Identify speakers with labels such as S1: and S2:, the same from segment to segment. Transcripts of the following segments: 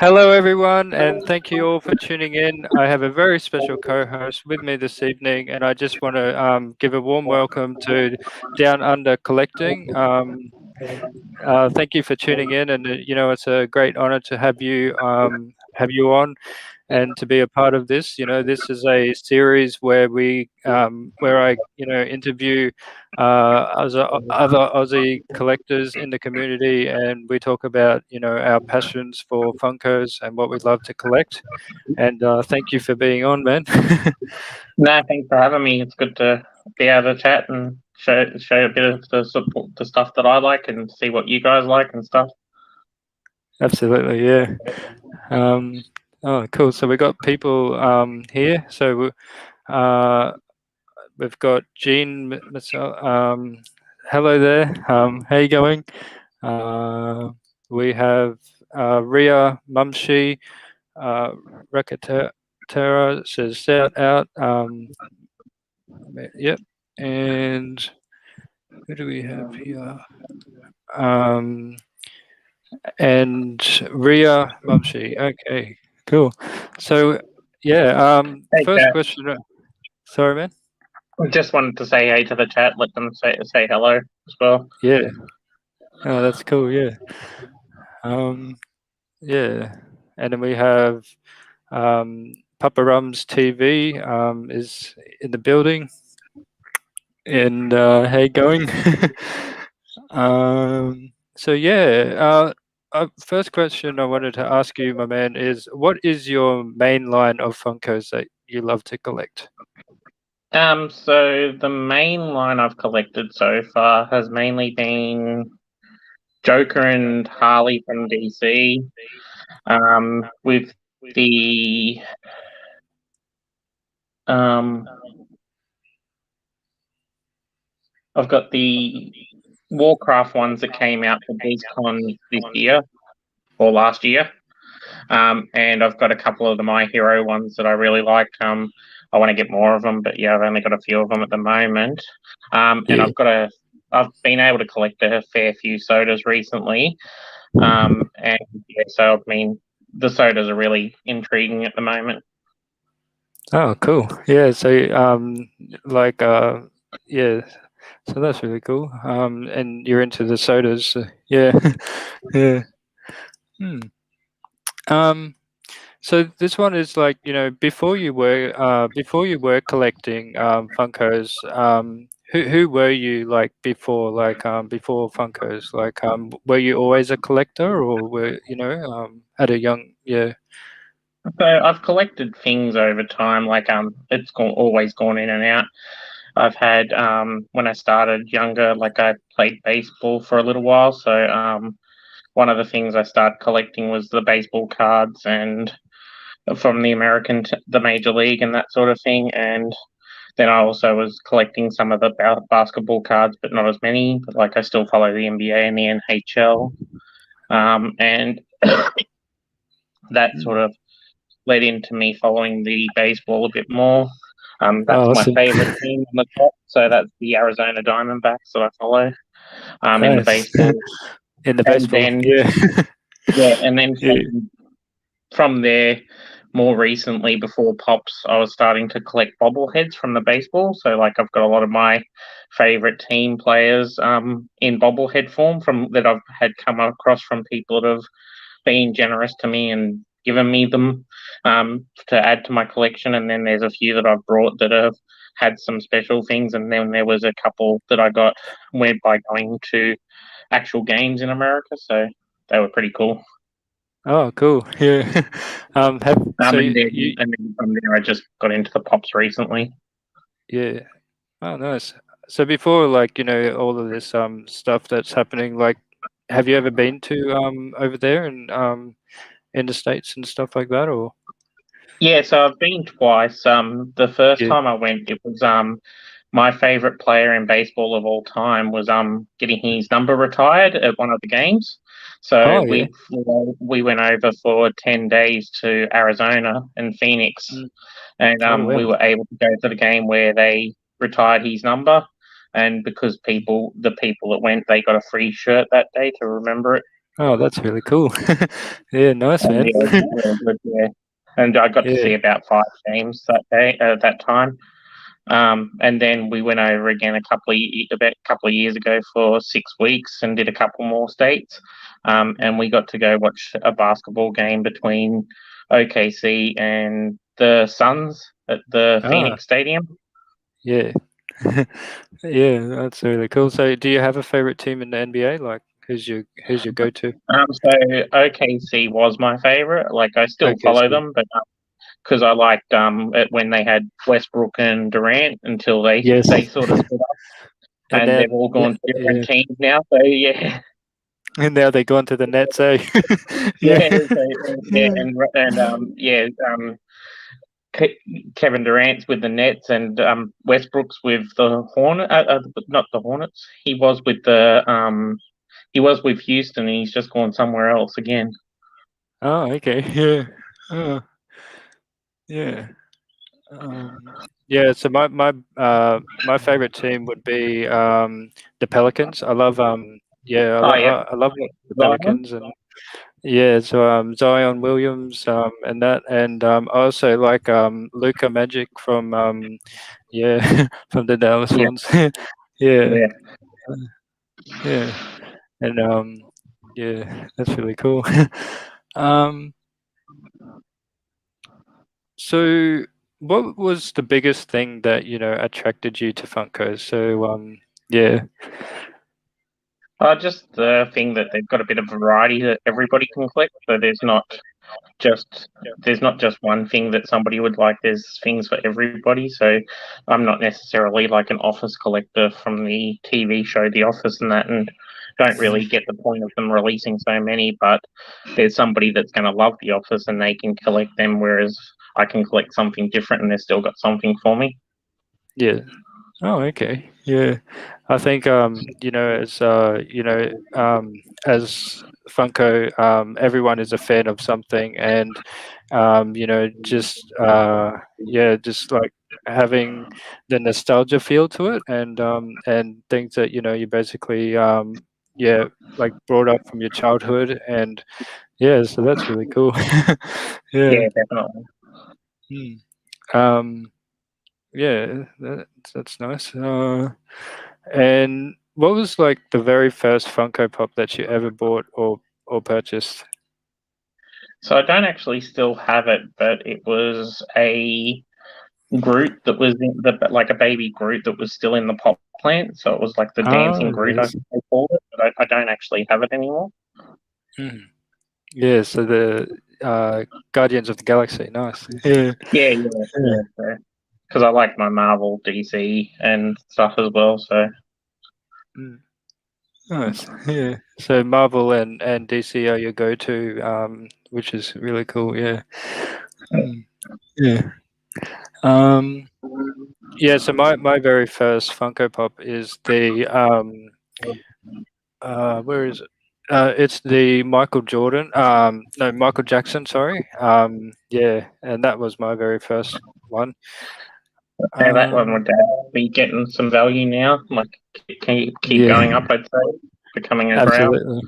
S1: Hello, everyone, and thank you all for tuning in. I have a very special co-host with me this evening, and I just want to give a warm welcome to Down Under Collecting. Thank you for tuning in, and it's a great honor to have you on and to be a part of this. This is a series where I interview other Aussie collectors in the community, and we talk about our passions for Funkos and what we love to collect. And thank you for being on, man.
S2: No, thanks for having me. It's good to be able to chat and show a bit of the stuff that I like and see what you guys like and stuff.
S1: Absolutely, yeah. Oh, cool. So we got people here. So we've got Jean. Hello there. How you going? We have Ria Mumshi. Rakatera says shout out. Yep. And who do we have here? And Ria Mumshi. Okay, cool. So yeah,
S2: Hey,
S1: first
S2: Kat.
S1: question. Sorry, man.
S2: I just wanted to say hey to the chat. Let them say hello as well.
S1: Yeah. Oh, that's cool. Yeah. Yeah. And then we have Papa Rum's TV is in the building. And how you going? So yeah, first question I wanted to ask you, my man, is what is your main line of Funkos that you love to collect?
S2: So the main line I've collected so far has mainly been Joker and Harley from DC. With the I've got the Warcraft ones that came out for BlizzCon this year or last year. And I've got a couple of the My Hero ones that I really like. I want to get more of them, but yeah, I've only got a few of them at the moment. And
S1: Yeah.
S2: I've been able to collect a fair few sodas recently. And yeah, so I mean, the sodas are really intriguing at the moment.
S1: Oh, cool. Yeah. So yeah. So that's really cool. And you're into the sodas. Yeah. Yeah. Hmm. So this one is like, before you were collecting Funkos, who were you like before, before Funkos? Were you always a collector, or were at a young, yeah?
S2: So I've collected things over time. It's always gone in and out. I've had when I started younger, like I played baseball for a little while. So one of the things I started collecting was the baseball cards and from the Major League and that sort of thing. And then I also was collecting some of the basketball cards, but not as many. But like I still follow the NBA and the NHL, and that sort of led into me following the baseball a bit more. That's
S1: Oh,
S2: my
S1: awesome.
S2: favorite team on the top. So that's the Arizona Diamondbacks that I follow in the
S1: Nice.
S2: baseball.
S1: In the
S2: And
S1: baseball,
S2: then,
S1: yeah.
S2: yeah, and then
S1: Yeah.
S2: from there, more recently, before Pops, I was starting to collect bobbleheads from the baseball. So, like, I've got a lot of my favorite team players in bobblehead form from that I've had come across from people that have been generous to me and given me them to add to my collection. And then there's a few that I've brought that have had some special things. And then there was a couple that I got went by going to actual games in America. So they were pretty cool.
S1: Oh, cool. Yeah. So
S2: And then from there, I just got into the Pops recently.
S1: yeah. Oh, nice. So before, all of this stuff that's happening, have you ever been to over there and in the States and stuff like that, or?
S2: Yeah, so I've been twice. The first
S1: Yeah.
S2: time I went, it was my favorite player in baseball of all time was getting his number retired at one of the games. So
S1: Oh, yeah.
S2: we went over for 10 days to Arizona and Phoenix,
S1: Mm.
S2: and
S1: Oh, wow.
S2: we were able to go to the game where they retired his number. And because the people that went, they got a free shirt that day to remember it.
S1: Oh, that's really cool. Yeah, nice,
S2: And
S1: man.
S2: yeah, it was really good, yeah. And I got to
S1: Yeah.
S2: see about 5 games that day, that time. And then we went over again about a couple of years ago for 6 weeks and did a couple more states. And we got to go watch a basketball game between OKC and the Suns at the
S1: Ah,
S2: Phoenix Stadium.
S1: yeah. Yeah, that's really cool. So, do you have a favorite team in the NBA? Like, who's your go-to?
S2: So OKC was my favorite. Like I still follow
S1: OKC.
S2: them, but because I liked it when they had Westbrook and Durant until they
S1: Yes.
S2: they sort of split up,
S1: And
S2: and they've
S1: then
S2: all gone to
S1: yeah,
S2: different teams now. So yeah,
S1: and now they gone to the Nets, eh? Yeah.
S2: yeah, yeah, yeah, Kevin Durant's with the Nets, and Westbrook's with the not the Hornets. He was with Houston, and he's just gone somewhere else again.
S1: Oh, okay. Yeah. Oh, yeah. Yeah, so my favorite team would be the Pelicans. I love yeah,
S2: Oh yeah,
S1: I love the
S2: Zion.
S1: Pelicans. And yeah, so Zion Williams and that, and I also like Luka Magic from yeah, from the Dallas
S2: Yeah,
S1: Swans. Yeah,
S2: yeah.
S1: yeah, and yeah, that's really cool. um So, what was the biggest thing that, attracted you to Funko? So, yeah.
S2: Just the thing that they've got a bit of variety that everybody can collect. So just there's not just one thing that somebody would like. There's things for everybody. So I'm not necessarily like an Office collector from the TV show The Office and that, and don't really get the point of them releasing so many. But there's somebody that's going to love The Office and they can collect them, whereas I can collect something different and they've still got something for me.
S1: Yeah. Oh, okay. Yeah. I think as Funko, everyone is a fan of something, and just yeah, just like having the nostalgia feel to it, and things that you basically yeah, like brought up from your childhood, and yeah, so that's really cool. Yeah.
S2: Yeah, definitely.
S1: Hmm. Um yeah, that's nice. And what was like the very first Funko Pop that you ever bought or purchased?
S2: So I don't actually still have it, but it was a Groot that was like a baby Groot that was still in the pot plant. So it was like the dancing
S1: Oh,
S2: Groot, I
S1: yes.
S2: think they called it, but I don't actually have it anymore.
S1: Mhm. Yeah, so the Guardians of the Galaxy, nice. Yeah,
S2: Yeah, yeah,
S1: yeah.
S2: yeah. Because I like my Marvel, DC, and stuff as well. So
S1: Mm, nice. Yeah. So Marvel and DC are your go-to, which is really cool. Yeah. Mm, yeah. Um, yeah. So my very first Funko Pop is the where is it? It's the Michael Jordan. No, Michael Jackson. Sorry. Yeah, and that was my very first one.
S2: yeah, that one would
S1: Um,
S2: be getting some value now. Like, can you keep
S1: yeah,
S2: going up? I'd say becoming a grail.
S1: absolutely.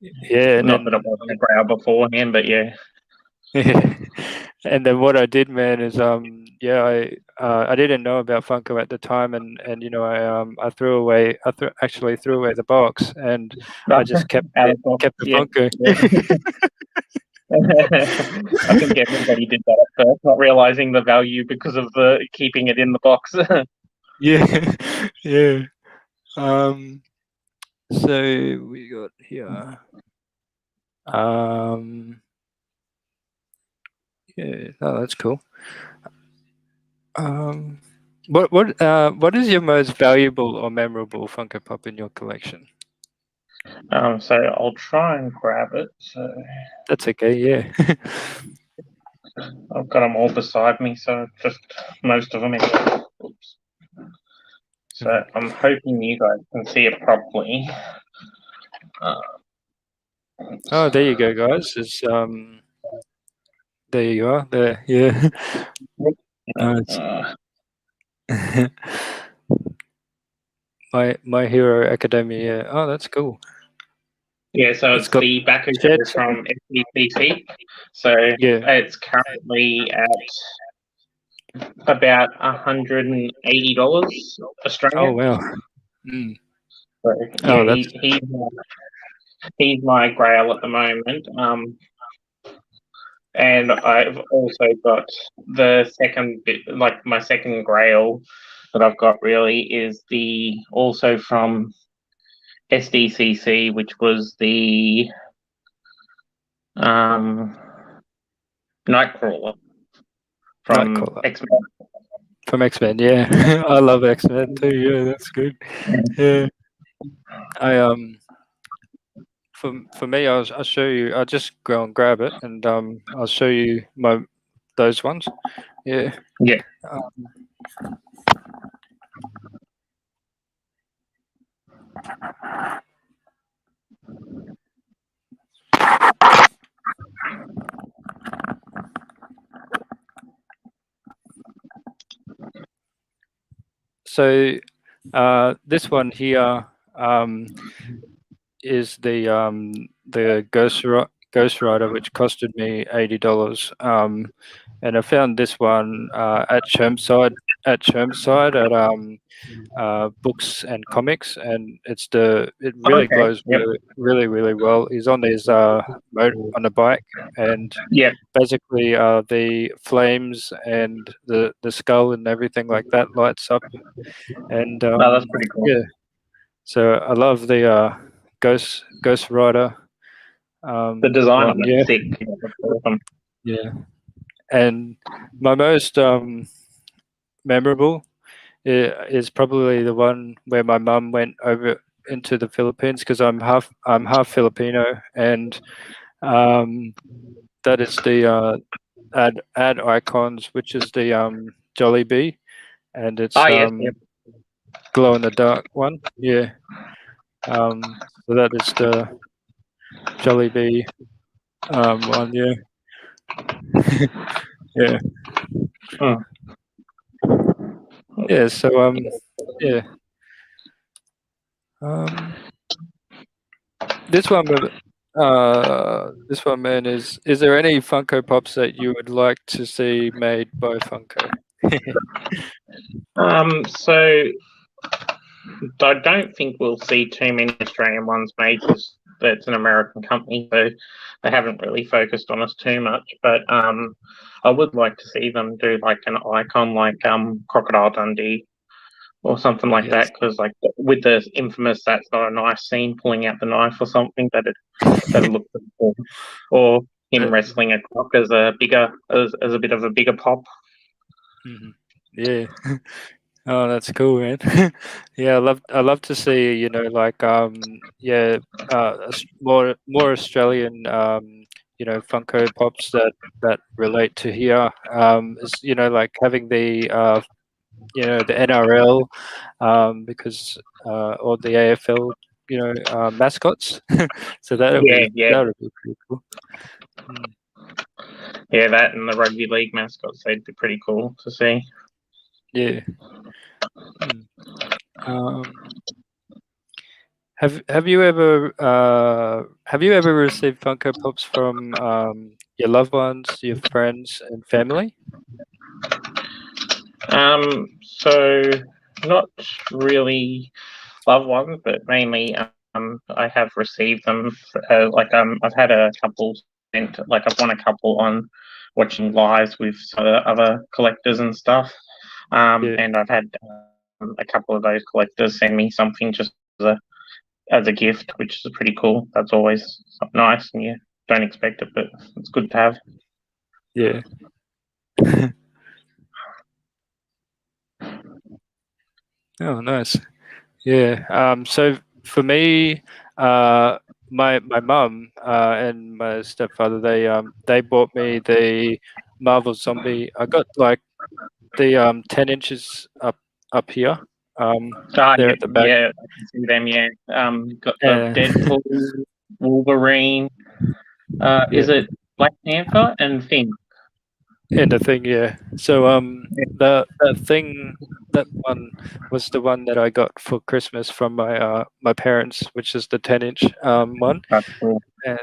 S1: Yeah, and
S2: Not that it
S1: then
S2: wasn't a grail beforehand, but yeah.
S1: yeah, and then what I did, man, is yeah, I didn't know about Funko at the time, and actually threw away the box, and I just kept
S2: Out
S1: the
S2: of box,
S1: kept the
S2: yeah,
S1: Funko.
S2: yeah. I think everybody did that at first, not realizing the value because of the keeping it in the box.
S1: Yeah, yeah. Um, so we got here. Um, yeah, oh, that's cool. Um, what is your most valuable or memorable Funko Pop in your collection?
S2: So I'll try and grab it. So
S1: That's okay. Yeah.
S2: I've got them all beside me. So just most of them anyway. Oops. So
S1: Mhm.
S2: I'm hoping you guys can see it properly. Uh,
S1: Oh, there you go, guys. It's there you are. There. Yeah. Nice.
S2: uh,
S1: My Hero Academia. Yeah. Oh, that's cool.
S2: Yeah, so
S1: It's
S2: it's
S1: got
S2: the
S1: shed.
S2: Bakugo from FBCC. So
S1: Yeah.
S2: it's currently at about $180
S1: Oh
S2: Australian.
S1: wow. Mm.
S2: So
S1: Oh,
S2: yeah,
S1: that's
S2: he's my grail at the moment. And I've also got the second bit, like my second grail that I've got really is the also from SDCC, which was the Nightcrawler from
S1: Nightcrawler
S2: X-Men.
S1: from X-Men. Yeah, I love X-Men too. Yeah, that's good. Yeah, I for me, I'll show you. I'll just go and grab it, and I'll show you those ones. Yeah.
S2: Yeah.
S1: Um, so this one here is the Ghost Rider, which costed me $80. And I found this one at Chermside at Books and Comics, and it really
S2: Okay.
S1: glows
S2: Yep.
S1: really well. He's on his on a bike, and
S2: Yep.
S1: basically the flames and the skull and everything like that lights up, and
S2: No, that's pretty cool.
S1: yeah. So I love the Ghost Rider
S2: The design
S1: one,
S2: on
S1: yeah,
S2: it's sick. Yeah, that's awesome.
S1: yeah. And my most memorable is probably the one where my mum went over into the Philippines, because I'm half Filipino, and that is the ad icons, which is the Jollibee, and
S2: Ah,
S1: it's
S2: yes. Yep.
S1: glow in the dark one. Yeah. So that is the Jollibee one. Yeah. Yeah.
S2: Mm.
S1: Yeah. So yeah. Um, this one, man, is there any Funko Pops that you would like to see made by Funko?
S2: So I don't think we'll see too many Australian ones made because it's an American company, so they haven't really focused on us too much. But I would like to see them do like an icon like Crocodile Dundee or something like
S1: Yes.
S2: that, because like with the infamous "That's Not a Knife" scene, pulling out the knife or something, that'd look pretty cool. Or him wrestling a croc as a bit of a bigger pop.
S1: Mhm. Yeah. Oh, that's cool, man. Yeah, I love to see, like yeah, more Australian Funko Pops that relate to here. Is like having the NRL, because or the AFL, mascots. So
S2: Yeah, yeah,
S1: that would be pretty cool. Mm,
S2: yeah. That and the rugby league mascots, they'd be pretty cool to see.
S1: yeah. Mm. Um, have you ever received Funko Pops from your loved ones, your friends, and family?
S2: So not really loved ones, but mainly I have received them. I've had a couple sent, like I've won a couple on watching lives with some other collectors and stuff.
S1: Yeah,
S2: And I've had a couple of those collectors send me something just as a gift, which is pretty cool. That's always nice, and you don't expect it, but it's good to have.
S1: yeah. Oh, nice. Yeah. So for me, my mum and my stepfather, they bought me the Marvel Zombie. I got like the 10 inches up here.
S2: Ah,
S1: There
S2: yeah,
S1: at the back.
S2: yeah, I can see them. Yeah, got the
S1: Yeah.
S2: Deadpool, Wolverine. Is
S1: Yeah.
S2: it Black Panther and Thing?
S1: in the thing, yeah. So the thing, that one was the one that I got for Christmas from my parents, which is the 10-inch one,
S2: That's cool.
S1: and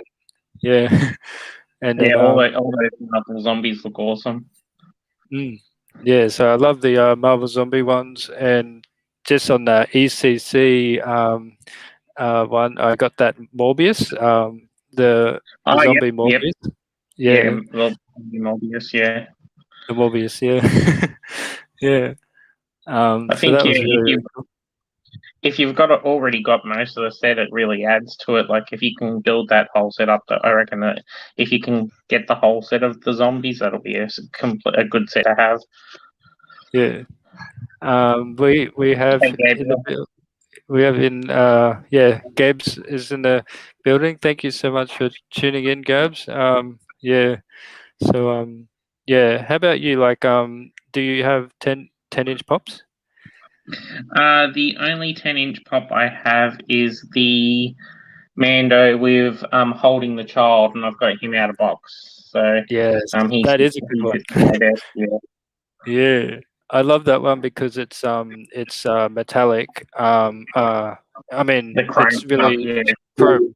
S1: yeah, and
S2: Yeah,
S1: then
S2: all those Marvel zombies look awesome.
S1: mm, yeah. So I love the Marvel Zombie ones, and just on the ECC one, I got that Morbius, the
S2: Oh,
S1: zombie
S2: yep.
S1: Morbius.
S2: Yeah,
S1: Yeah,
S2: well, Mobius, yeah.
S1: the Morbius. Yeah, yeah.
S2: I
S1: So
S2: think
S1: that
S2: yeah,
S1: was really, really cool.
S2: if you've already got most of the set, it really adds to it. Like if you can build that whole set up, I reckon that if you can get the whole set of the zombies, that'll be a good set to have.
S1: Yeah. We have
S2: And
S1: in the we have in yeah, Gabs is in the building. Thank you so much for tuning in, Gabs. Yeah. So yeah, how about you? Like do you have 10-inch pops?
S2: the only 10-inch pop I have is the Mando with holding the child, and I've got him out of box. So
S1: Yes,
S2: he's
S1: that is a good
S2: he's
S1: one.
S2: just my best. Yeah,
S1: Yeah. I love that one because it's metallic. I mean
S2: the chrome
S1: it's
S2: stuff.
S1: really
S2: Yeah,
S1: chrome.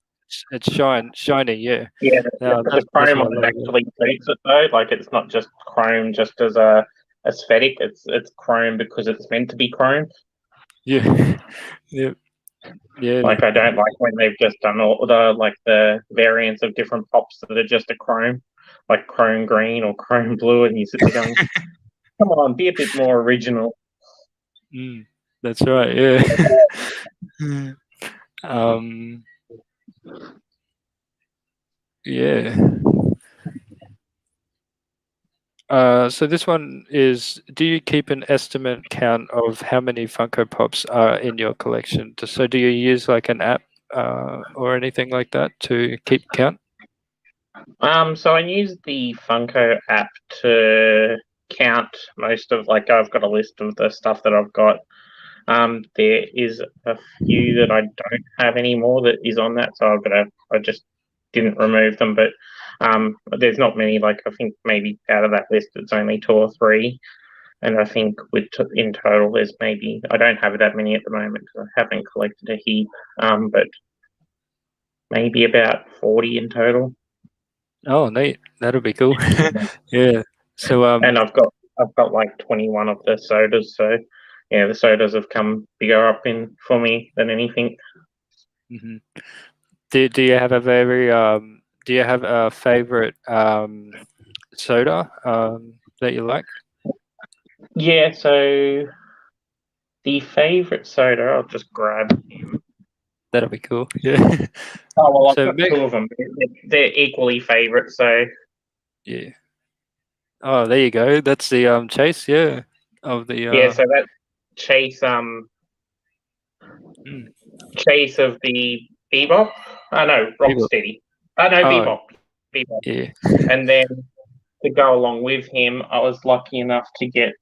S1: It's shiny, yeah.
S2: yeah. The
S1: That's
S2: chrome
S1: what
S2: on
S1: I
S2: it
S1: love about it.
S2: actually suits it though. Like it's not just chrome just as a aesthetic. It's chrome because it's meant to be chrome.
S1: Yeah. Yeah. Yeah.
S2: Like I don't like when they've just done all the variants of different pops that are just a chrome, like chrome green or chrome blue, and you sit there going, "Come on, be a bit more original."
S1: Mm, that's right, yeah. Mm. Um, yeah. So this one is, do you keep an estimate count of how many Funko Pops are in your collection? So do you use like an app or anything like that to keep count?
S2: So I use the Funko app to count most of I've got a list of the stuff that I've got. There is a few that I don't have anymore that is on that, so I just didn't remove them. But there's not many. Like I think maybe out of that list, it's only two or three, and I think in total there's maybe I don't have that many at the moment because I haven't collected a heap. But maybe about 40 in total.
S1: Oh, neat. That'll be cool. Yeah. So
S2: And I've got like 21 of the sodas, so yeah, the sodas have come bigger up in for me than anything.
S1: mhm. Do you have a very do you have a favorite soda that you like?
S2: Yeah, so the favorite soda, I'll just grab him.
S1: That'll be cool. Yeah.
S2: Oh well, I've
S1: So
S2: got two of them. They're equally favorite. So
S1: yeah. Oh, there you go. That's the chase, yeah, of the
S2: yeah, so that chase
S1: mm,
S2: chase of the Bebop. Oh no,
S1: people.
S2: Rocksteady. Oh no,
S1: Oh,
S2: Bebop.
S1: yeah.
S2: And then to go along with him, I was lucky enough to get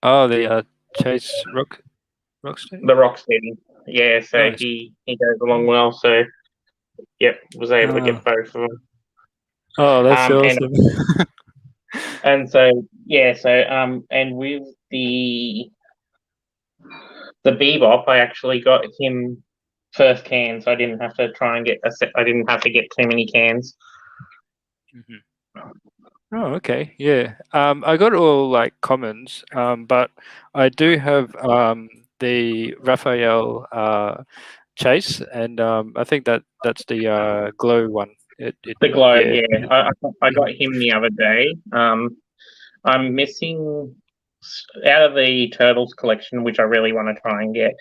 S1: Oh, the chase Rocksteady.
S2: the Rocksteady. Yeah, so
S1: Nice.
S2: he goes along well. So yep, was able to
S1: Oh,
S2: get both of them.
S1: oh, that's
S2: Um, and
S1: awesome.
S2: and so yeah, so and with the Bebop, I actually got him first can, so I didn't have to try and get a set. I didn't have to get too many cans.
S1: Mhm. Oh, okay. Yeah. I got all like commons, but I do have the Raphael chase, and I think that's the glow one. It
S2: The glow,
S1: yeah.
S2: yeah, I got him the other day. I'm missing out of the Turtles collection, which I really want to try and get.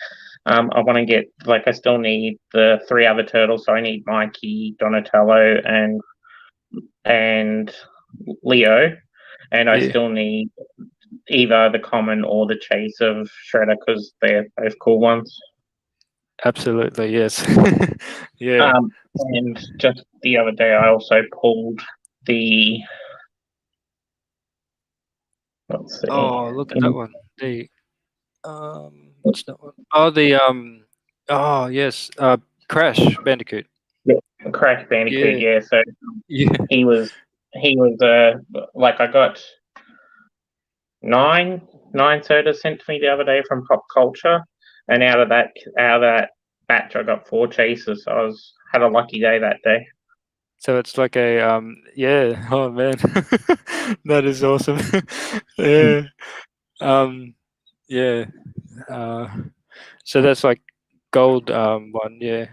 S2: I want to get I still need the three other turtles, so I need Mikey, Donatello, and Leo, and I
S1: Yeah.
S2: still need either the common or the chase of Shredder because they're both cool ones.
S1: Absolutely, yes. Yeah.
S2: And just the other day, I also pulled the let's see,
S1: Oh, look at that one. The what's that one? Oh, the oh yes, Crash Bandicoot.
S2: Crash Bandicoot.
S1: Yeah,
S2: Yeah, so
S1: yeah.
S2: he was like I got nine sodas sent to me the other day from Pop Culture, and out of that batch I got 4 chases. So I had a lucky day that day.
S1: So it's like a yeah. Oh man, that is awesome. Yeah. Yeah. Uh, so that's like gold one. Yeah.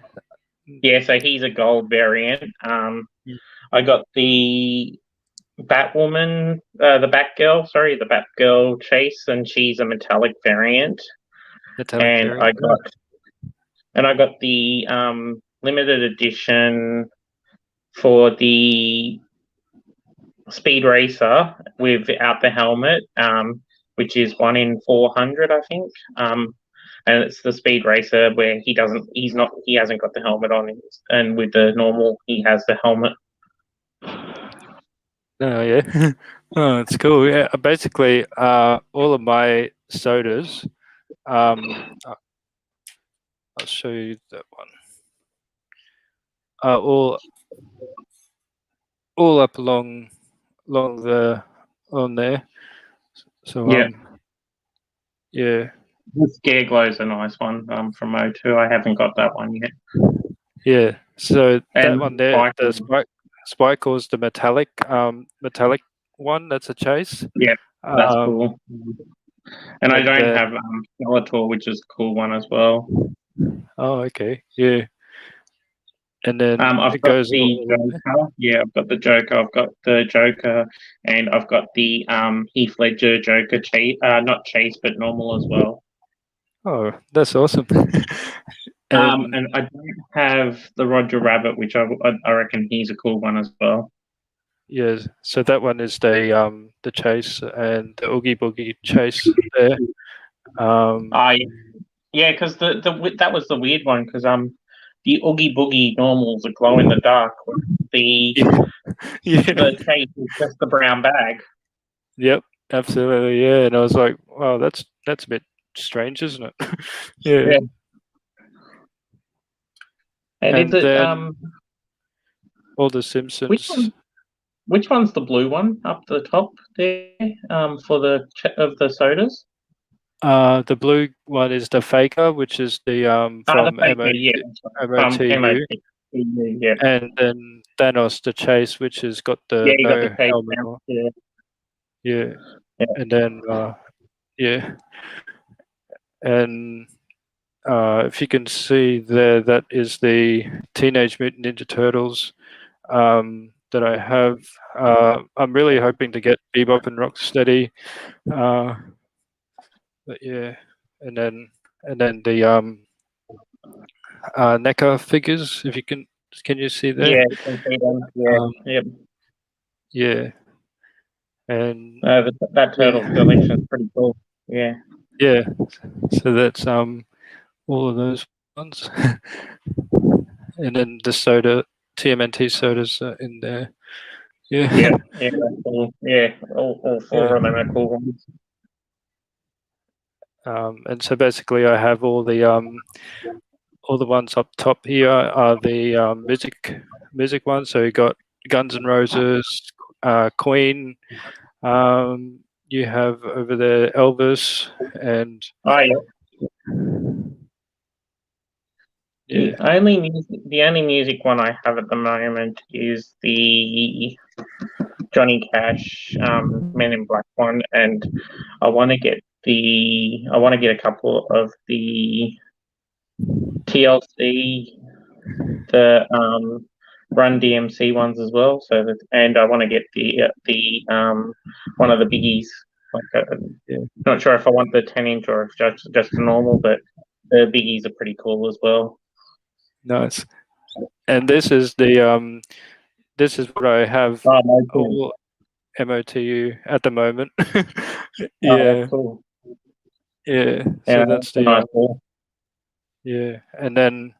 S2: Yeah, so he's a gold variant.
S1: Mm.
S2: I got the Batwoman, the Batgirl chase, and she's a metallic variant.
S1: Metallic
S2: And
S1: variant.
S2: I got the limited edition for the Speed Racer without the helmet, which is 1 in 400, I think. And it's the Speed Racer where he hasn't got the helmet on, and with the normal, he has the helmet.
S1: Oh yeah. Oh, it's cool. Yeah. Basically, all of my sodas. I'll show you that one. All up along the on there. So
S2: Yeah,
S1: yeah.
S2: the Scare Glow's a nice one from O2. I haven't got that one yet.
S1: Yeah. So that
S2: And
S1: one there,
S2: Spike,
S1: the spike was the metallic one. That's a chase.
S2: yeah, that's
S1: Um,
S2: cool. And I
S1: and
S2: don't
S1: then
S2: have Skeletor, which is a cool one as well.
S1: oh, okay, yeah. And then
S2: I've
S1: it
S2: got
S1: goes
S2: the
S1: all along there.
S2: Joker. Yeah, I've got the Joker. I've got the Joker, and I've got the Heath Ledger Joker chase. Not chase, but normal as well.
S1: Oh, that's awesome. And
S2: And I don't have the Roger Rabbit, which I reckon he's a cool one as well.
S1: yeah, so that one is the chase and the Oogie Boogie chase there.
S2: I Yeah, because that was the weird one because the Oogie Boogie normals are glow in the dark. The
S1: Yeah, yeah.
S2: the chase is just the brown bag.
S1: Yep, absolutely, yeah. And I was like, wow, that's a bit strange, isn't it? Yeah.
S2: Yeah. And is
S1: And
S2: it
S1: then all the
S2: which
S1: Simpsons.
S2: one? Which one's the blue one up the top there? For of the sodas.
S1: The blue one is the Faker, which is the
S2: The
S1: from
S2: Faker, yeah, from
S1: MOTU,
S2: MOT. Yeah,
S1: and then Thanos the Chase, which has got
S2: yeah,
S1: the
S2: you got the
S1: no
S2: case
S1: helmet
S2: now.
S1: on.
S2: Yeah,
S1: Yeah,
S2: yeah,
S1: and then yeah, and if you can see there, that is the Teenage Mutant Ninja Turtles that I have. I'm really hoping to get Bebop and Rocksteady. But yeah, and then the NECA figures. If you can you see there?
S2: yeah. You can see them. Yeah,
S1: Um,
S2: yep.
S1: yeah, and
S2: That
S1: yeah,
S2: turtle collection is pretty cool. Yeah,
S1: yeah. So that's all of those ones, and then the soda TMNT sodas are in there. Yeah,
S2: yeah, yeah. That's cool. Yeah, all
S1: yeah.
S2: 4 of them are cool ones.
S1: And so basically, I have all the ones up top here are the music ones. So you got Guns N' Roses, Queen. You have over there Elvis, and
S2: Oh yeah.
S1: yeah,
S2: The only music one I have at the moment is the Johnny Cash Men in Black one, and I want to get a couple of the TLC, the Run DMC ones as well. And I want to get the one of the biggies. Like,
S1: yeah,
S2: not sure if I want the 10-inch or if just the normal, but the biggies are pretty cool as well.
S1: nice. And this is what I have
S2: Oh, no, cool.
S1: all MOTU at the moment.
S2: Oh, that's
S1: Yeah,
S2: cool.
S1: yeah.
S2: Yeah,
S1: So
S2: that's
S1: that's
S2: a
S1: the
S2: nice ball.
S1: yeah, and then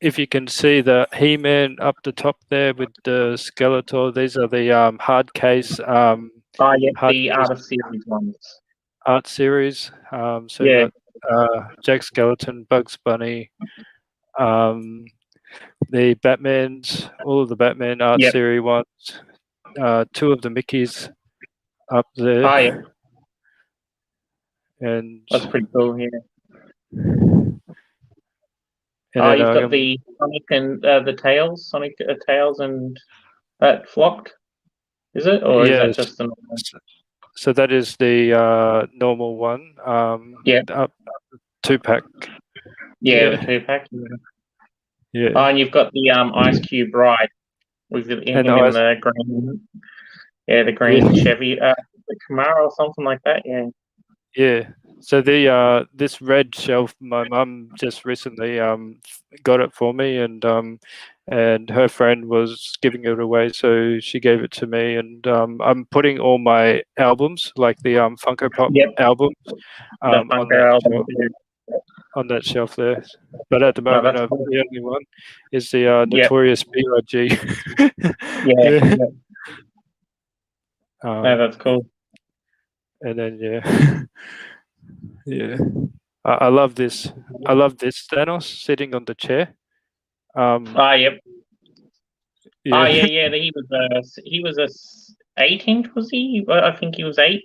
S1: if you can see the He-Man up the top there with the Skeletor, these are the
S2: Oh, yeah,
S1: hard
S2: the
S1: case
S2: Art of Series ones.
S1: art series. So you
S2: Yeah,
S1: got Jack Skeleton, Bugs Bunny, um, the Batmans, all of the Batman art
S2: Yep.
S1: series ones, 2 of the Mickeys up there,
S2: Oh, yeah.
S1: and
S2: That's pretty cool. Yeah. Oh,
S1: then
S2: you've got the Sonic and the Tails, Sonic Tails, and that flocked. Is it, or is that
S1: yes,
S2: just the normal?
S1: so that is the normal one,
S2: Yeah.
S1: up 2-pack.
S2: Yeah, the
S1: Yeah,
S2: 2-pack. Oh,
S1: yeah,
S2: and you've got the Ice Cube ride with
S1: and
S2: him in the green. Yeah, the green
S1: yeah.
S2: Chevy, the Camaro or something like that. Yeah.
S1: Yeah. So the this red shelf, my mum just recently got it for me, and her friend was giving it away, so she gave it to me, and I'm putting all my albums, like the Funko Pop
S2: Yep.
S1: albums,
S2: The
S1: on
S2: Funko
S1: that
S2: album
S1: shelf,
S2: too.
S1: there. But at the
S2: No,
S1: moment,
S2: that's cool.
S1: the only one is the
S2: Yep.
S1: Notorious B.I.G.
S2: Yeah.
S1: Yeah.
S2: Yep. No,
S1: Um,
S2: that's cool.
S1: and then yeah, yeah. I love this. I love this Thanos sitting on the chair.
S2: Ah, yep. Ah,
S1: Yeah,
S2: yeah, yeah. He was a 8-inch, was he? Well, I think he was 8,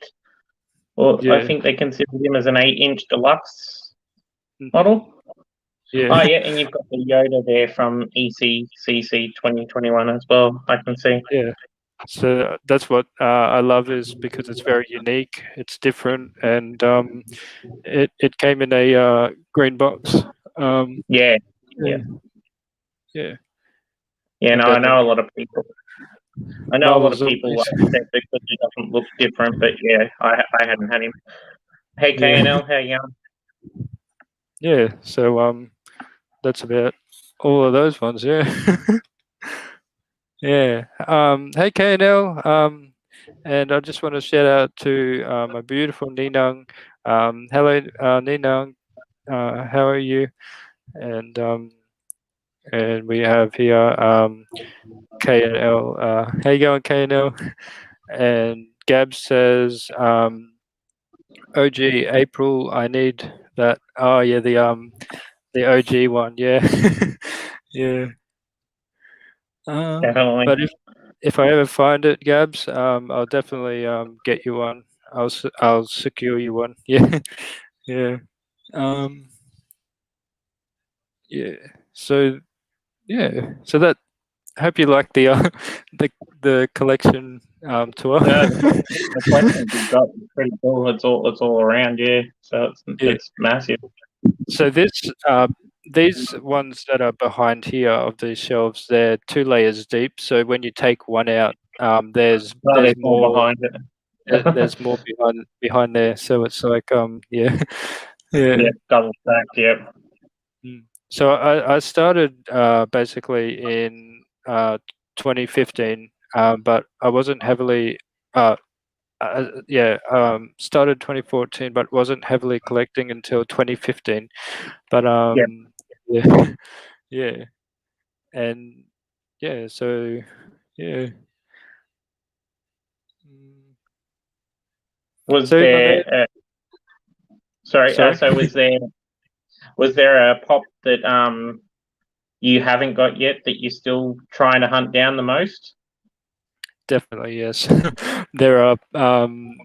S2: or I
S1: yeah,
S2: think they considered him as an 8-inch deluxe
S1: mhm,
S2: model.
S1: yeah,
S2: Oh, yeah, and you've got the Yoda there from ECCC 2021 as well. I can see.
S1: yeah. So that's what I love, is because it's very unique. It's different, and it came in a green box.
S2: Yeah,
S1: Yeah,
S2: yeah,
S1: yeah.
S2: yeah.
S1: And
S2: No, I
S1: then the
S2: know a lot of people. I know a lot
S1: Marvel
S2: of people
S1: zombies.
S2: upset because he doesn't look different, but yeah, I hadn't had him. Hey,
S1: Yeah,
S2: KNL, how you going?
S1: yeah. So that's about all of those ones. Yeah, yeah. Hey KNL. And I just want to shout out to my beautiful Ninang. Hello, Ninang. How are you? And we have here K and L. How you going, K and L? And Gab says, "OG April, I need that." Oh yeah, the OG one. Yeah, yeah.
S2: Definitely.
S1: But if I ever find it, Gabs, I'll definitely get you one. I'll secure you one. Yeah, yeah. Um, yeah. So yeah. So that. I hope you like the the collection tour.
S2: No, the collections you've got is pretty cool. It's all around, yeah. So it's
S1: Yeah.
S2: it's massive.
S1: So these ones that are behind here of these shelves, they're 2 layers deep. So when you take one out,
S2: No,
S1: there's
S2: there's more
S1: more
S2: behind it.
S1: there's more behind there. So it's like yeah, yeah.
S2: Yep, double stacked. Yep.
S1: Mm. So I started basically in 2015, but I wasn't heavily yeah, started 2014, but wasn't heavily collecting until 2015. But
S2: Yep.
S1: yeah, yeah, and yeah, so yeah. Mm.
S2: Was
S1: So my man,
S2: there? Sorry.
S1: sorry,
S2: So was there a pop that you haven't got yet that you're still trying to hunt down the most?
S1: definitely yes. There are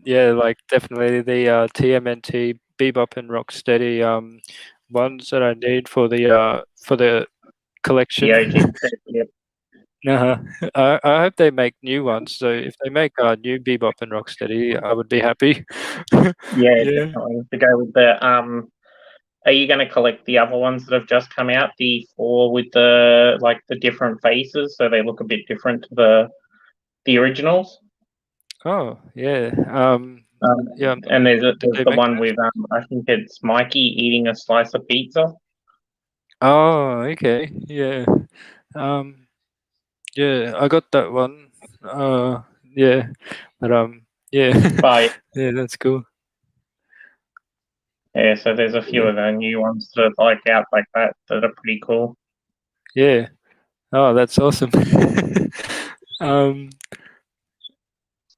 S1: yeah, like definitely the TMNT Bebop and Rocksteady ones that I need for the
S2: The
S1: collection.
S2: OG set. Yep.
S1: Uh-huh. I hope they make new ones. So if they make new Bebop and Rocksteady, I would be happy.
S2: Yeah,
S1: Yeah.
S2: definitely. To go with the are you going to collect the other ones that have just come out? The 4 with the different faces, so they look a bit different to the originals.
S1: Oh, yeah. Yeah.
S2: And there's
S1: Did
S2: there's
S1: they
S2: the
S1: make
S2: one
S1: those?
S2: with I think it's Mikey eating a slice of pizza.
S1: Oh, okay. Yeah. Um, yeah, I got that one. Yeah. But yeah.
S2: But
S1: Yeah, that's cool.
S2: yeah, so there's a few
S1: Yeah.
S2: of the new ones that are like out like that are pretty cool.
S1: Yeah. Oh, that's awesome. um,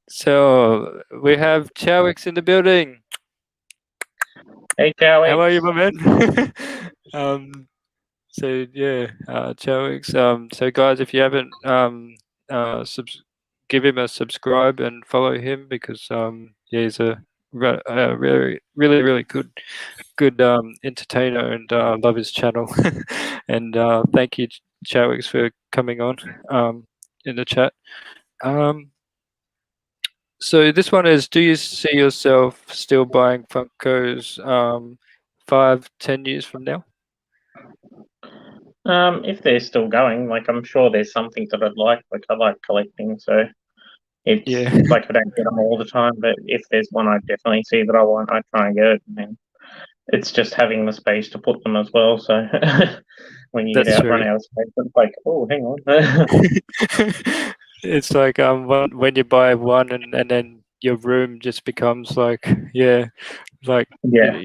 S1: so we have Chowix in the building.
S2: Hey,
S1: How are you,
S2: Joey.
S1: my man? um, So yeah, Chowix. So guys, if you haven't give him a subscribe and follow him because yeah, he's a really good entertainer and love his channel. And thank you, Chowix, for coming on in the chat. So this one is: do you see yourself still buying Funkos 5-10 years from now?
S2: If they're still going, like I'm sure there's something that I'd like. Like I like collecting, so it's
S1: Yeah.
S2: like I don't get them all the time. But if there's one I definitely see that I want, I try and get it. And then it's just having the space to put them as well. So when you
S1: That's
S2: run
S1: true.
S2: out of space, it's like, oh, hang on.
S1: It's like when you buy one and then your room just becomes like, yeah, like
S2: Yeah,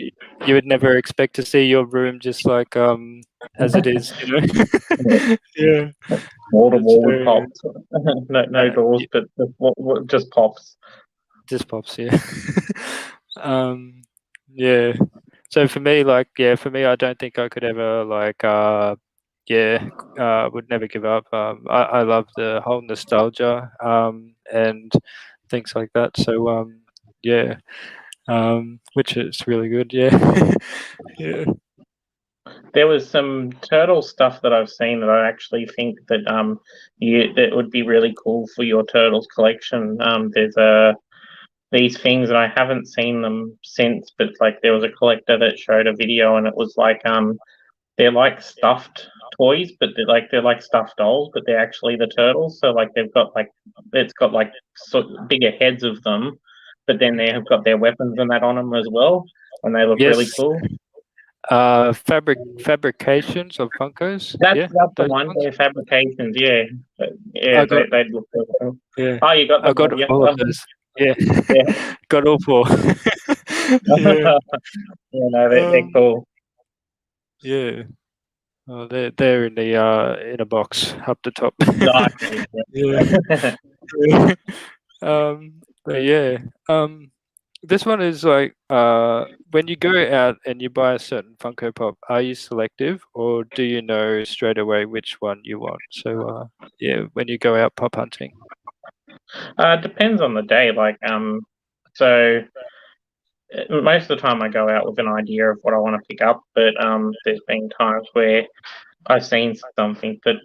S1: you would never expect to see your room just like as it is, you know. Yeah,
S2: wall to
S1: that's
S2: wall with
S1: very
S2: pops. No doors,
S1: yeah,
S2: but just pops.
S1: just pops, yeah. um yeah. So for me, like, yeah, for me, I don't think I could ever like yeah, would never give up. I love the whole nostalgia and things like that. So yeah, which is really good. Yeah, yeah.
S2: There was some turtle stuff that I've seen that I actually think that that would be really cool for your turtles collection. There's these things and I haven't seen them since, but like there was a collector that showed a video and it was like they're like stuffed toys, but they're like stuffed dolls, but they're actually the turtles. So like they've got like it's got like bigger heads of them, but then they have got their weapons and that on them as well, and they look really
S1: Yes,
S2: cool.
S1: fabrications of Funkos. Yeah,
S2: That's the
S1: those
S2: one.
S1: ones.
S2: They're fabrications, yeah. Yeah,
S1: I got
S2: they look really cool.
S1: yeah,
S2: Oh, you got
S1: I
S2: them,
S1: got
S2: have you?
S1: all of those. Yeah,
S2: Yeah.
S1: got all four. Yeah.
S2: Yeah, no, they're
S1: Um,
S2: cool.
S1: yeah. Oh, they're in a box up the top.
S2: Nice.
S1: Yeah.
S2: Yeah.
S1: Yeah. But yeah. This one is like when you go out and you buy a certain Funko Pop, are you selective or do you know straight away which one you want? So yeah, when you go out pop hunting.
S2: Depends on the day. So most of the time I go out with an idea of what I want to pick up, but there's been times where I've seen something that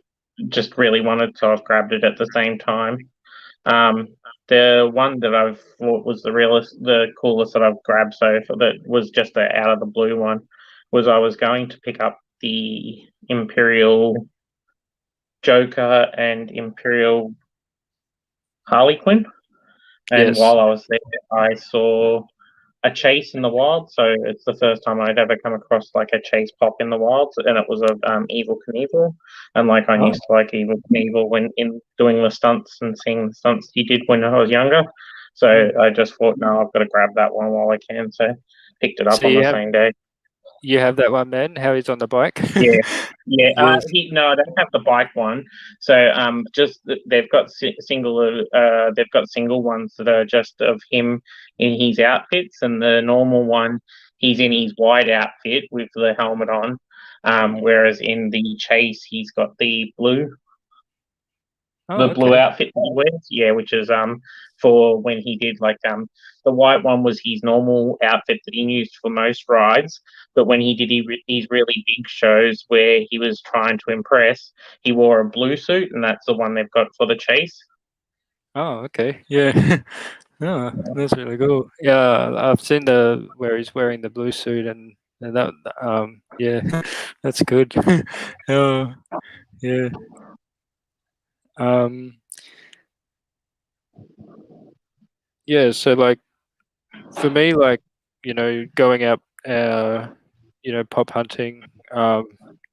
S2: just really wanted, so I've grabbed it at the same time. Um, the one that I've thought was the coolest that I've grabbed so far, that was just a out of the blue one, was I was going to pick up the Imperial Joker and Imperial Harley Quinn, and
S1: Yes.
S2: while I was there, I saw a chase in the wild. So it's the first time I'd ever come across like a chase pop in the wild, and it was of Evil Knievel. And like I
S1: Oh,
S2: used to like Evil Knievel when in doing the stunts and seeing the stunts he did when I was younger. So
S1: mm.
S2: I just thought, no, I've got to grab that one while I can. So picked it up
S1: So
S2: on the same day.
S1: you have that one man, how he's on the bike.
S2: Yeah, yeah.
S1: Yes.
S2: No, I don't have the bike one. So just they've got they've got single ones that are just of him in his outfits, and the normal one he's in his white outfit with the helmet on. Whereas in the chase he's got
S1: Oh,
S2: the blue
S1: okay.
S2: outfit that he wears, yeah, which is for when he did the white one was his normal outfit that he used for most rides, but when he did his really big shows where he was trying to impress, he wore a blue suit, and that's the one they've got for the chase.
S1: Oh, okay. Yeah. Oh, that's really cool. Yeah, I've seen the where he's wearing the blue suit and that yeah, that's good. Oh, yeah. Um yeah, so like for me, like, going out, pop hunting,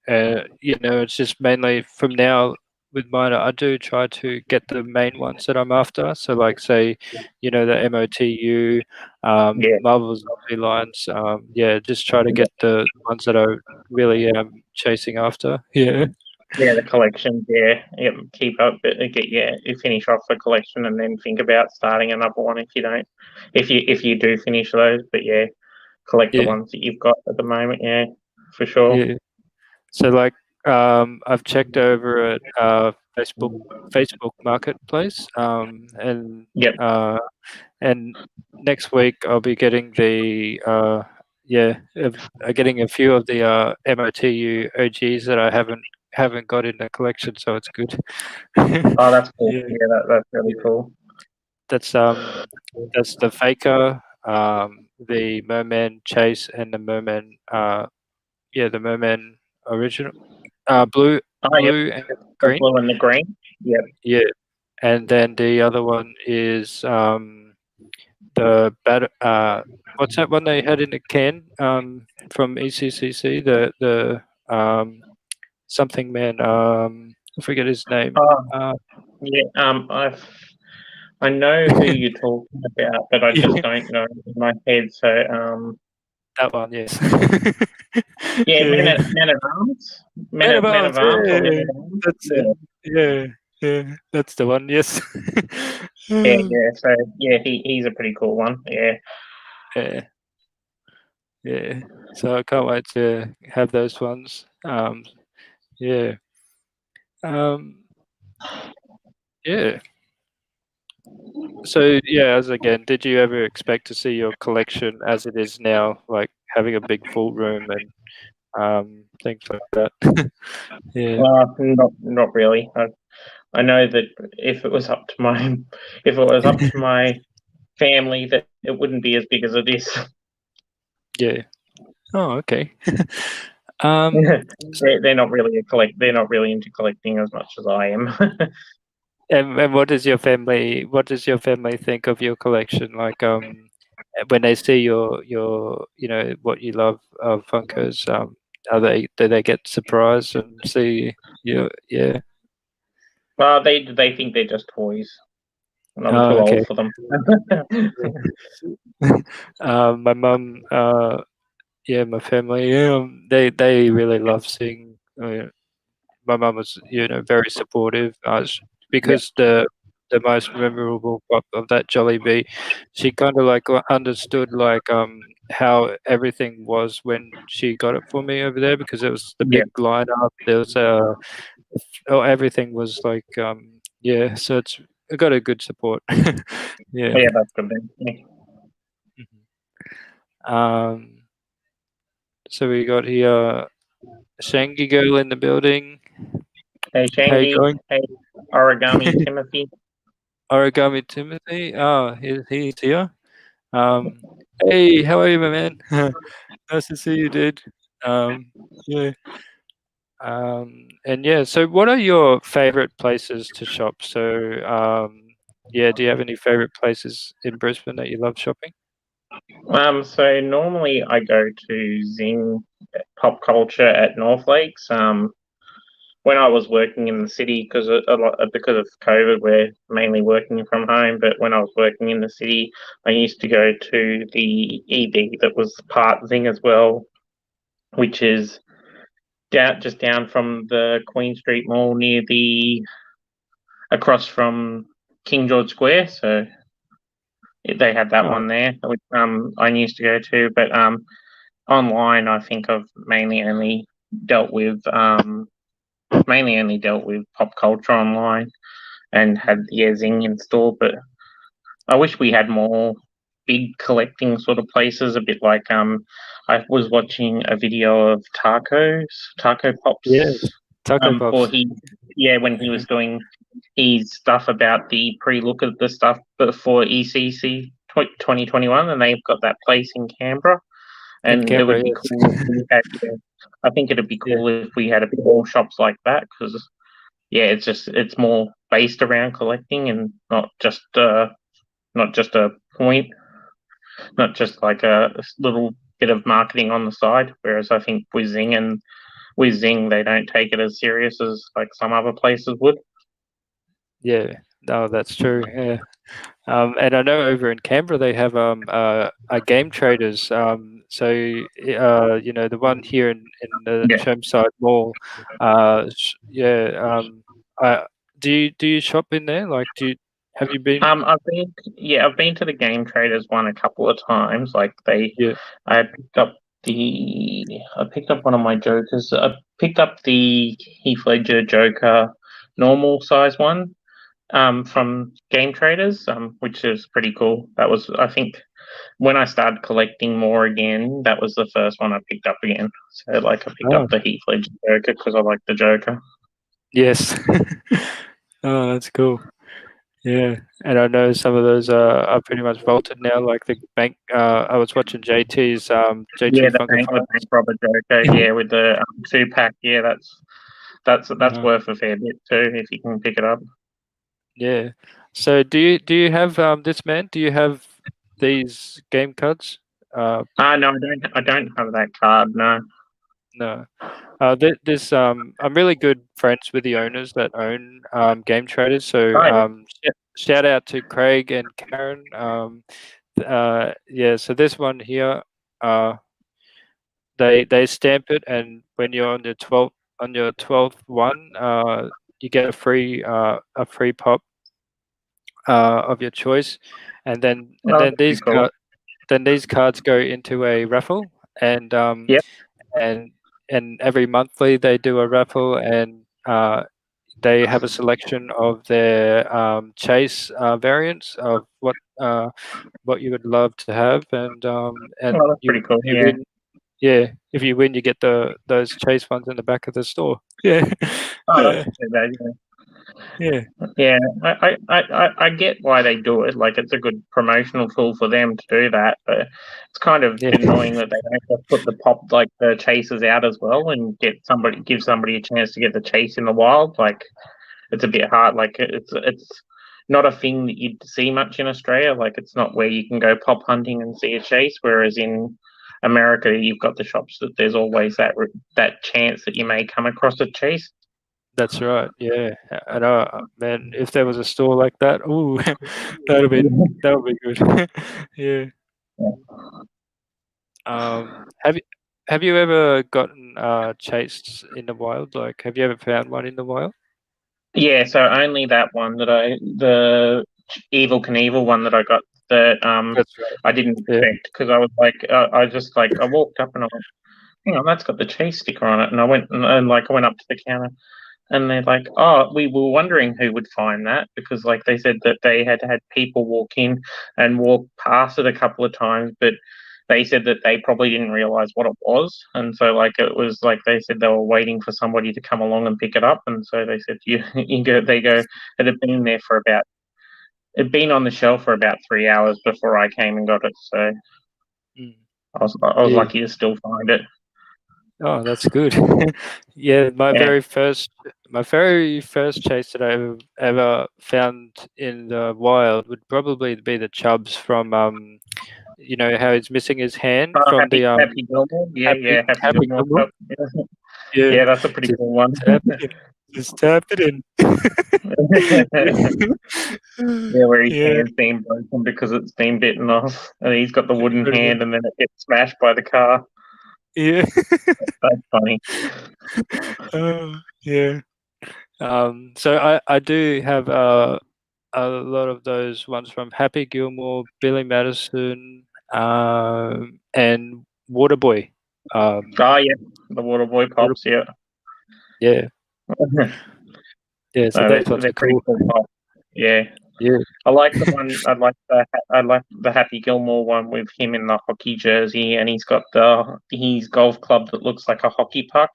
S1: it's just mainly from now with mine, I do try to get the main ones that I'm after. So, like, say, the MOTU,
S2: Yeah,
S1: Marvel Zombie lines, yeah, just try to get the ones that I really am chasing after. Yeah,
S2: yeah, the collections. Yeah, yep, keep up, you finish off the collection, and then think about starting another one if you don't, if you do finish those. But yeah, collect the
S1: yeah,
S2: ones that you've got at the moment. Yeah, for sure.
S1: yeah. So, like, I've checked over at Facebook Marketplace,
S2: Yep.
S1: and next week I'll be getting getting a few of the MOTU OGs that I haven't got in the collection, so it's good.
S2: Oh, that's cool.
S1: Yeah,
S2: Yeah, that's really
S1: yeah.
S2: cool.
S1: That's that's the Faker, the Merman Chase, and the Merman the Merman original, blue,
S2: Oh, yep.
S1: blue and
S2: The
S1: green.
S2: blue and the green. Yep.
S1: Yeah, and then the other one is the what's that one they had in the can from ECCC? The something man. I forget his name.
S2: Oh,
S1: Uh,
S2: yeah. I know who you're talking about, but I just
S1: yeah,
S2: don't know in my head. So,
S1: that one. Yes.
S2: yeah,
S1: Yeah.
S2: Men at Arms,
S1: Man of
S2: Men
S1: Arms.
S2: of Arms, or Men
S1: Yeah,
S2: at Arms.
S1: that's it.
S2: Yeah,
S1: Yeah, yeah, that's the one. Yes.
S2: yeah, yeah. So, yeah, he's a pretty cool one. Yeah.
S1: Yeah, yeah. So I can't wait to have those ones. Yeah. Um, yeah. So yeah, as again, did you ever expect to see your collection as it is now, like having a big full room and things like that? Yeah,
S2: Not really. I know that if it was up to my if it was up to my family, that it wouldn't be as big as it is.
S1: yeah. Oh, okay. um, s-
S2: They're not really they're not really into collecting as much as I am.
S1: and what does your family think of your collection? Like, when they see your what you love of Funkos, do they get surprised and see you? Yeah.
S2: Well, they think they're just toys, and I'm
S1: Oh,
S2: too
S1: okay.
S2: old for them.
S1: My mum, yeah, my family, they really love seeing. My mum was, very supportive.
S2: Yeah,
S1: Because the most memorable part of that Jollibee, she kind of like understood like how everything was when she got it for me over there because it was the
S2: yeah,
S1: big lineup. There was everything was like yeah, so it's I got a good support. Yeah.
S2: yeah. That's good then. Yeah.
S1: Mhm. Um, so we got here Shangy girl in the building.
S2: Hey,
S1: How you
S2: Shangy.
S1: going?
S2: Hey, Origami Timothy.
S1: Origami Timothy. Oh, he's here. Um, hey, how are you, my man? Nice to see you, dude. Yeah. And yeah. So, what are your favorite places to shop? So, yeah. Do you have any favorite places in Brisbane that you love shopping?
S2: So normally I go to Zing Pop Culture at North Lakes. When I was working in the city, because of COVID, we're mainly working from home. But when I was working in the city, I used to go to the EB that was part Zing as well, which is down from the Queen Street Mall near the across from King George Square. So they had that
S1: Oh,
S2: one there, which I used to go to. But online, I think I've dealt with mainly only dealt with pop culture online and had the Zing in store. But I wish we had more big collecting sort of places. A bit like I was watching a video of Taco
S1: yes.
S2: Pops.
S1: Taco
S2: For
S1: Pops.
S2: when he
S1: Yeah.
S2: was doing his stuff about the pre-look of the stuff before ECC 2021, and they've got that place in Canberra.
S1: In
S2: And it
S1: Canberra,
S2: would be
S1: yes.
S2: cool if we had. Yeah, I think it'd be
S1: Yeah.
S2: cool if we had a bit more shops like that because yeah, it's more based around collecting and not just a point, not just like a little bit of marketing on the side. Whereas I think with Zing they don't take it as serious as like some other places would.
S1: Yeah. No, that's true. Yeah. And I know over in Canberra they have a game traders. The one here in the
S2: Yeah.
S1: Chermside Mall. Yeah. Uh, do you shop in there? Like, have you been?
S2: I've been to the Game Traders one a couple of times. Like
S1: Yeah.
S2: I picked up. I picked up one of my Jokers. I picked up the Heath Ledger Joker normal size one from Game Traders, which is pretty cool. That was, I think, when I started collecting more again, that was the first one I picked up again. So, like, I picked
S1: Oh,
S2: up the Heath Ledger Joker because I like the Joker.
S1: yes. Oh, that's cool. Yeah, and I know some of those are pretty much vaulted now. Like the bank, I was watching JT
S2: Yeah, the
S1: Funko
S2: bank
S1: Finds.
S2: robber Joker. Yeah, with the 2-pack. Yeah, that's
S1: Uh,
S2: worth a fair bit too if you can pick it up.
S1: yeah. So do you have this, man? Do you have these game cards?
S2: No, I don't have that card. No.
S1: No. This I'm really good friends with the owners that own Game Traders. So
S2: Oh,
S1: shout out to Craig and Karen. Yeah. So this one here, uh, they stamp it, and when you're on your 12th one, you get a free pop of your choice, and then
S2: that's pretty cool.
S1: then these cards go into a raffle, and
S2: Yep.
S1: and every monthly they do a raffle, and they have a selection of their chase variants of what you would love to have, and
S2: Oh, that's pretty cool.
S1: you
S2: Yeah.
S1: win. Yeah, if you win, you get those chase ones in the back of the store. Yeah,
S2: Oh, that's
S1: yeah,
S2: not too bad.
S1: yeah,
S2: Yeah, I get why they do it. Like, it's a good promotional tool for them to do that, but it's kind of
S1: yeah.
S2: annoying that they don't just put the chasers out as well and give somebody a chance to get the chase in the wild. Like, it's a bit hard. Like, it's not a thing that you'd see much in Australia. Like, it's not where you can go pop hunting and see a chase. Whereas in America, you've got the shops that there's always that chance that you may come across a chase.
S1: That's right. Yeah, and man, if there was a store like that, ooh, that would be good. Yeah. Have you ever gotten chased in the wild? Like, have you ever found one in the wild?
S2: Yeah, so only that one the Evil Knievel one that I got that
S1: That's right.
S2: I didn't
S1: Yeah.
S2: expect because I was like, I just like, I walked up and I went, hang on, that's got the chase sticker on it. And I went up to the counter and they're like, oh, we were wondering who would find that because like they said that they had had people walk in and walk past it a couple of times, but they said that they probably didn't realize what it was. And so like it was like they said they were waiting for somebody to come along and pick it up. And so they said it had been there for about it'd been on the shelf for about 3 hours before I came and got it. So
S1: Mm.
S2: I was
S1: Yeah.
S2: lucky to still find it.
S1: Oh, that's good. Yeah,
S2: Yeah.
S1: my very first chase that I ever found in the wild would probably be the Chubs from you know how he's missing his hand
S2: Oh,
S1: from the
S2: Happy Gilmore. Yeah, yeah, Happy
S1: Happy
S2: Gilmore.
S1: Gilmore.
S2: Yeah.
S1: Yeah,
S2: Yeah, that's a pretty
S1: just
S2: cool one.
S1: tap it in, just tap it in.
S2: Yeah, where his
S1: Yeah,
S2: hand's been broken because it's been bitten off, and he's got the wooden
S1: yeah,
S2: hand, and then it gets smashed by the car.
S1: yeah.
S2: That's funny.
S1: Oh, yeah. So I do have a lot of those ones from Happy Gilmore, Billy Madison, and Waterboy.
S2: Oh yeah, the Water Boy
S1: Water,
S2: pops. Yeah,
S1: yeah, yeah. So
S2: no,
S1: those ones
S2: they're
S1: are
S2: pretty
S1: cool.
S2: cool pops. Yeah,
S1: Yeah.
S2: I like the one. I like the Happy Gilmore one with him in the hockey jersey, and he's got his golf club that looks like a hockey puck,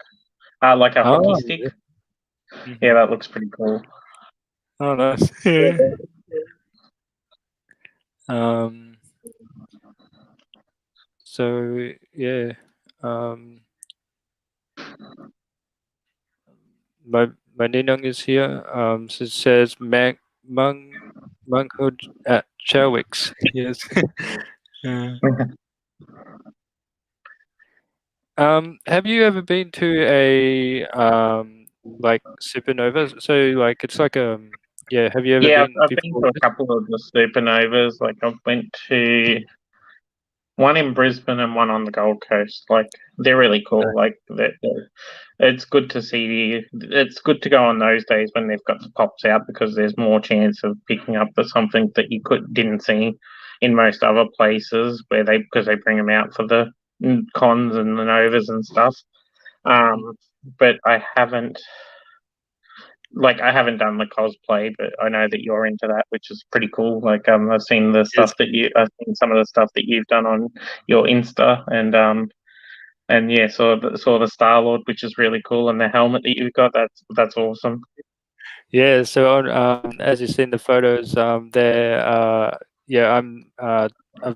S2: like a hockey
S1: Oh,
S2: stick.
S1: yeah.
S2: Yeah,
S1: Hmm.
S2: that looks pretty cool.
S1: Oh, nice. Yeah. Um. So yeah. Um. My Ninong is here. So it says monkhood at Chelwicks. Yes. Yeah. Have you ever been to a like supernova? So like it's like yeah. Have you ever
S2: Yeah,
S1: been
S2: I've been
S1: before
S2: to a
S1: this?
S2: couple of the supernovas. Like I went to one in Brisbane and one on the Gold Coast. Like they're really
S1: No.
S2: cool. Like it's good to see. It's good to go on those days when they've got the pops out because there's more chance of picking up the something that you didn't see in most other places where they because they bring them out for cons and the novas and stuff. But I haven't done the cosplay, but I know that you're into that, which is pretty cool. I've seen the
S1: Yes.
S2: stuff I've seen some of the stuff that you've done on your Insta, and yeah, saw the Star-Lord, which is really cool, and the helmet that you've got. That's awesome.
S1: Yeah, so as you've seen the photos, I've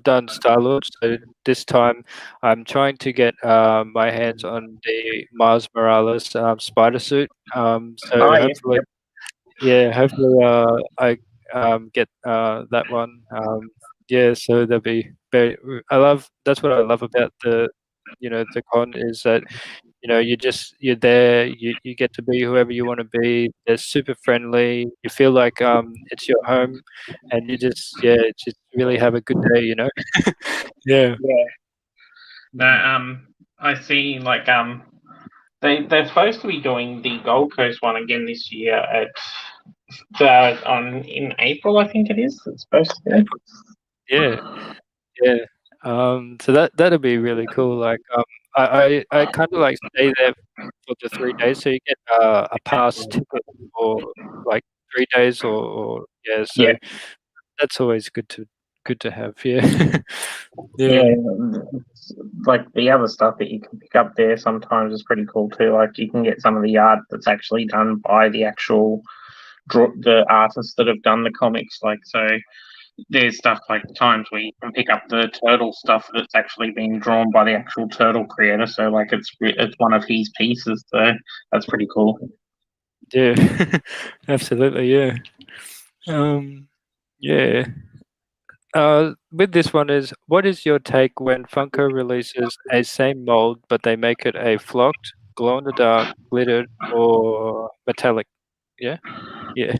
S1: done Star-Lord, so this time I'm trying to get my hands on the Miles Morales spider suit. So
S2: Oh yeah,
S1: hopefully, yeah, hopefully I get that one. Yeah, so that'll be very. That's what I love about the con is that you're there, you get to be whoever you want to be. They're super friendly. You feel like it's your home, and just really have a good day. Yeah.
S2: yeah. No, I see. They're supposed to be doing the Gold Coast one again this year in April, I think it is. It's supposed to be.
S1: Yeah, yeah. So that'll be really cool. I kind of like stay there for the 3 days, so you get a pass ticket for like 3 days, or yeah.
S2: Yeah,
S1: So that's always good to have. Yeah, yeah.
S2: yeah. Like the other stuff that you can pick up there sometimes is pretty cool too. Like you can get some of the art that's actually done by the actual the artists that have done the comics. There's stuff like times where you can pick up the turtle stuff that's actually been drawn by the actual turtle creator. So it's one of his pieces. So that's pretty cool.
S1: Yeah, absolutely. Yeah. Yeah. With this one what is your take when Funko releases a same mold, but they make it a flocked, glow in the dark, glittered, or metallic? Yeah. Yeah.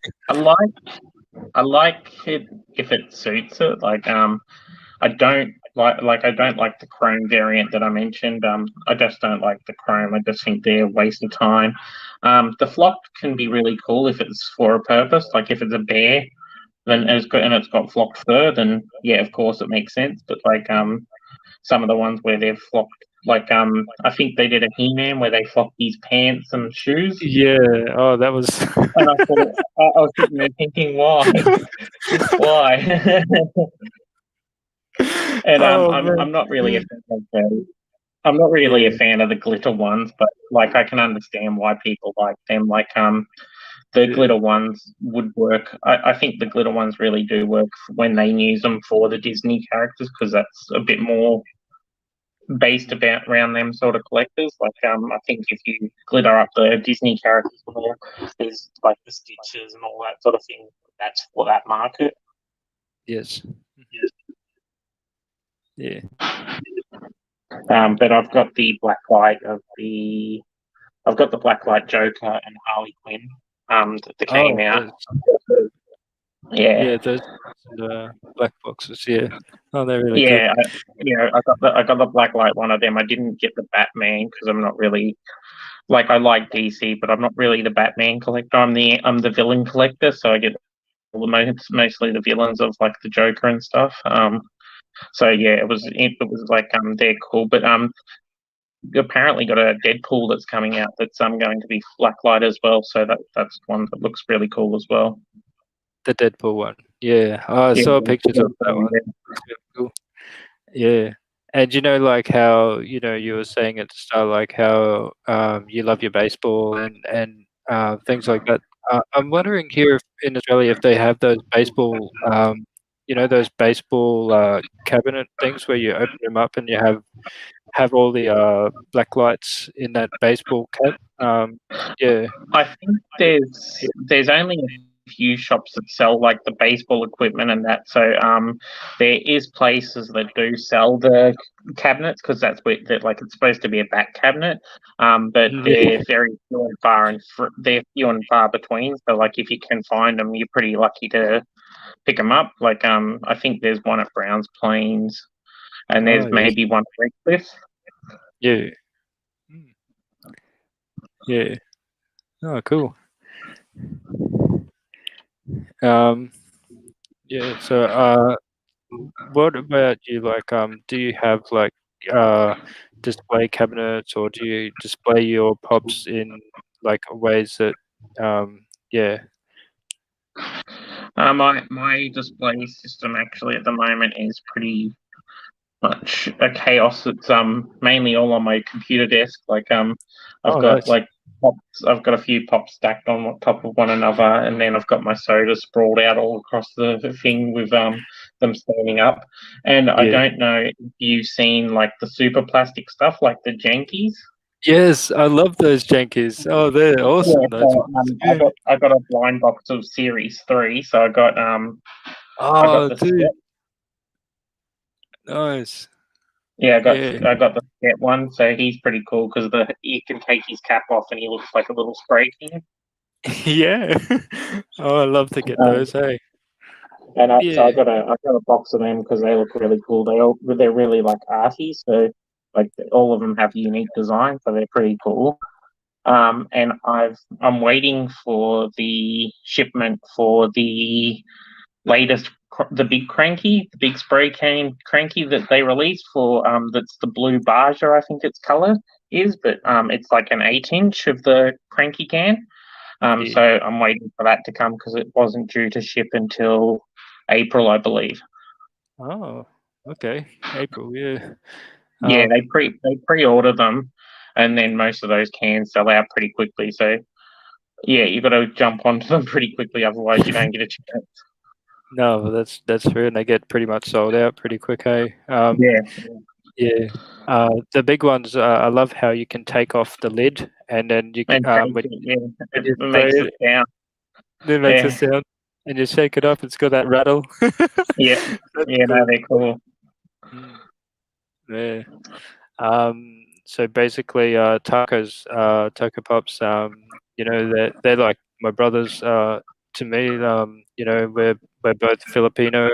S2: I like it if it suits it. I don't like the chrome variant that I mentioned. I just don't like the chrome. I just think they're a waste of time. The flock can be really cool if it's for a purpose. Like if it's a bear, then it's got flocked fur, then yeah, of course it makes sense. But some of the ones where they've flocked, I think they did a He-Man where they flocked his pants and shoes,
S1: Yeah. Oh, that was.
S2: and I thought I was sitting there thinking, why, just why? And
S1: Oh man.
S2: I'm not really a
S1: Yeah.
S2: fan of I'm not really a
S1: Yeah.
S2: fan of the glitter ones, but I can understand why people like them. The
S1: Yeah.
S2: glitter ones would work. I think the glitter ones really do work when they use them for the Disney characters because that's a bit more based about around them sort of collectors. I think if you glitter up the Disney characters more, there's like the stitches and all that sort of thing. That's for that market.
S1: Yes. Yeah.
S2: But I've got the Blacklight Joker and Harley Quinn that came
S1: Oh,
S2: out.
S1: those.
S2: Yeah,
S1: Yeah, those black boxes. Yeah. Oh, they're really good.
S2: yeah. I got the Blacklight one of them. I didn't get the Batman because I'm not really I like DC, but I'm not really the Batman collector. I'm the villain collector, so I get mostly the villains of like the Joker and stuff. So yeah, it was they're cool, but apparently got a Deadpool that's coming out that's going to be blacklight as well. So that's one that looks really cool as well.
S1: The Deadpool one. Yeah. Oh, I
S2: Yeah,
S1: saw pictures of that one. Looks really cool. Yeah. And like how, you were saying at the start, like how you love your baseball and things like that. I'm wondering here in Australia if they have those baseball cabinet things where you open them up and you have all the black lights in that baseball cap. Yeah.
S2: I think there's only a few shops that sell like the baseball equipment and that. So there is places that do sell the cabinets because that's where it's supposed to be a back cabinet. But
S1: Yeah.
S2: they're very they're few and far between. So if you can find them, you're pretty lucky to pick them up. I think there's one at Browns Plains, and
S1: Oh,
S2: there's
S1: yes.
S2: maybe one at Redcliffe.
S1: Yeah. Mm. Yeah. Oh, cool. Um, yeah. So, what about you? Do you have display cabinets, or do you display your pops in like ways that yeah.
S2: My display system actually at the moment is pretty much a chaos. It's mainly all on my computer desk. I've
S1: Oh,
S2: got
S1: nice.
S2: like pops. I've got a few pops stacked on top of one another, and then I've got my sodas sprawled out all across the thing with them standing up. And I
S1: Yeah.
S2: don't know if you've seen like the super plastic stuff, like the jankies.
S1: Yes, I love those jankies. Oh, they're
S2: Yeah,
S1: awesome, those
S2: so
S1: ones. Yeah.
S2: I got a blind box of Series 3, so I got
S1: Oh,
S2: the
S1: dude,
S2: set.
S1: nice.
S2: Yeah,
S1: Yeah.
S2: I got the set one, so he's pretty cool because the you can take his cap off and he looks like a little spray can.
S1: Yeah. Oh, I love to get
S2: Um,
S1: those, hey.
S2: and so
S1: Yeah.
S2: I got a box of them because they look really cool. They're really like arty, so like all of them have unique design, so they're pretty cool. And I'm waiting for the shipment for the latest the big cranky, the big spray can cranky that they released for that's the blue Baja, I think its color is, but it's like an 8-inch of the cranky can.
S1: Yeah.
S2: So I'm waiting for that to come because it wasn't due to ship until April, I believe.
S1: Oh, okay. April, yeah.
S2: Yeah,
S1: Um,
S2: they pre-order them, and then most of those cans sell out pretty quickly. So yeah, you got to jump onto them pretty quickly, otherwise you don't get a chance.
S1: no, that's true, and they get pretty much sold out pretty quick, hey.
S2: Yeah,
S1: Yeah. The big ones, I love how you can take off the lid, and then
S2: and take
S1: when
S2: it, yeah,
S1: when you
S2: it
S1: spray
S2: makes
S1: it,
S2: it down.
S1: it makes a
S2: Yeah,
S1: sound, and you shake it up, it's got that rattle.
S2: yeah,
S1: That's
S2: yeah. No,
S1: cool.
S2: they're cool.
S1: Mm, yeah. So basically, Taco Pops, they're like my brothers to me. We're both Filipino,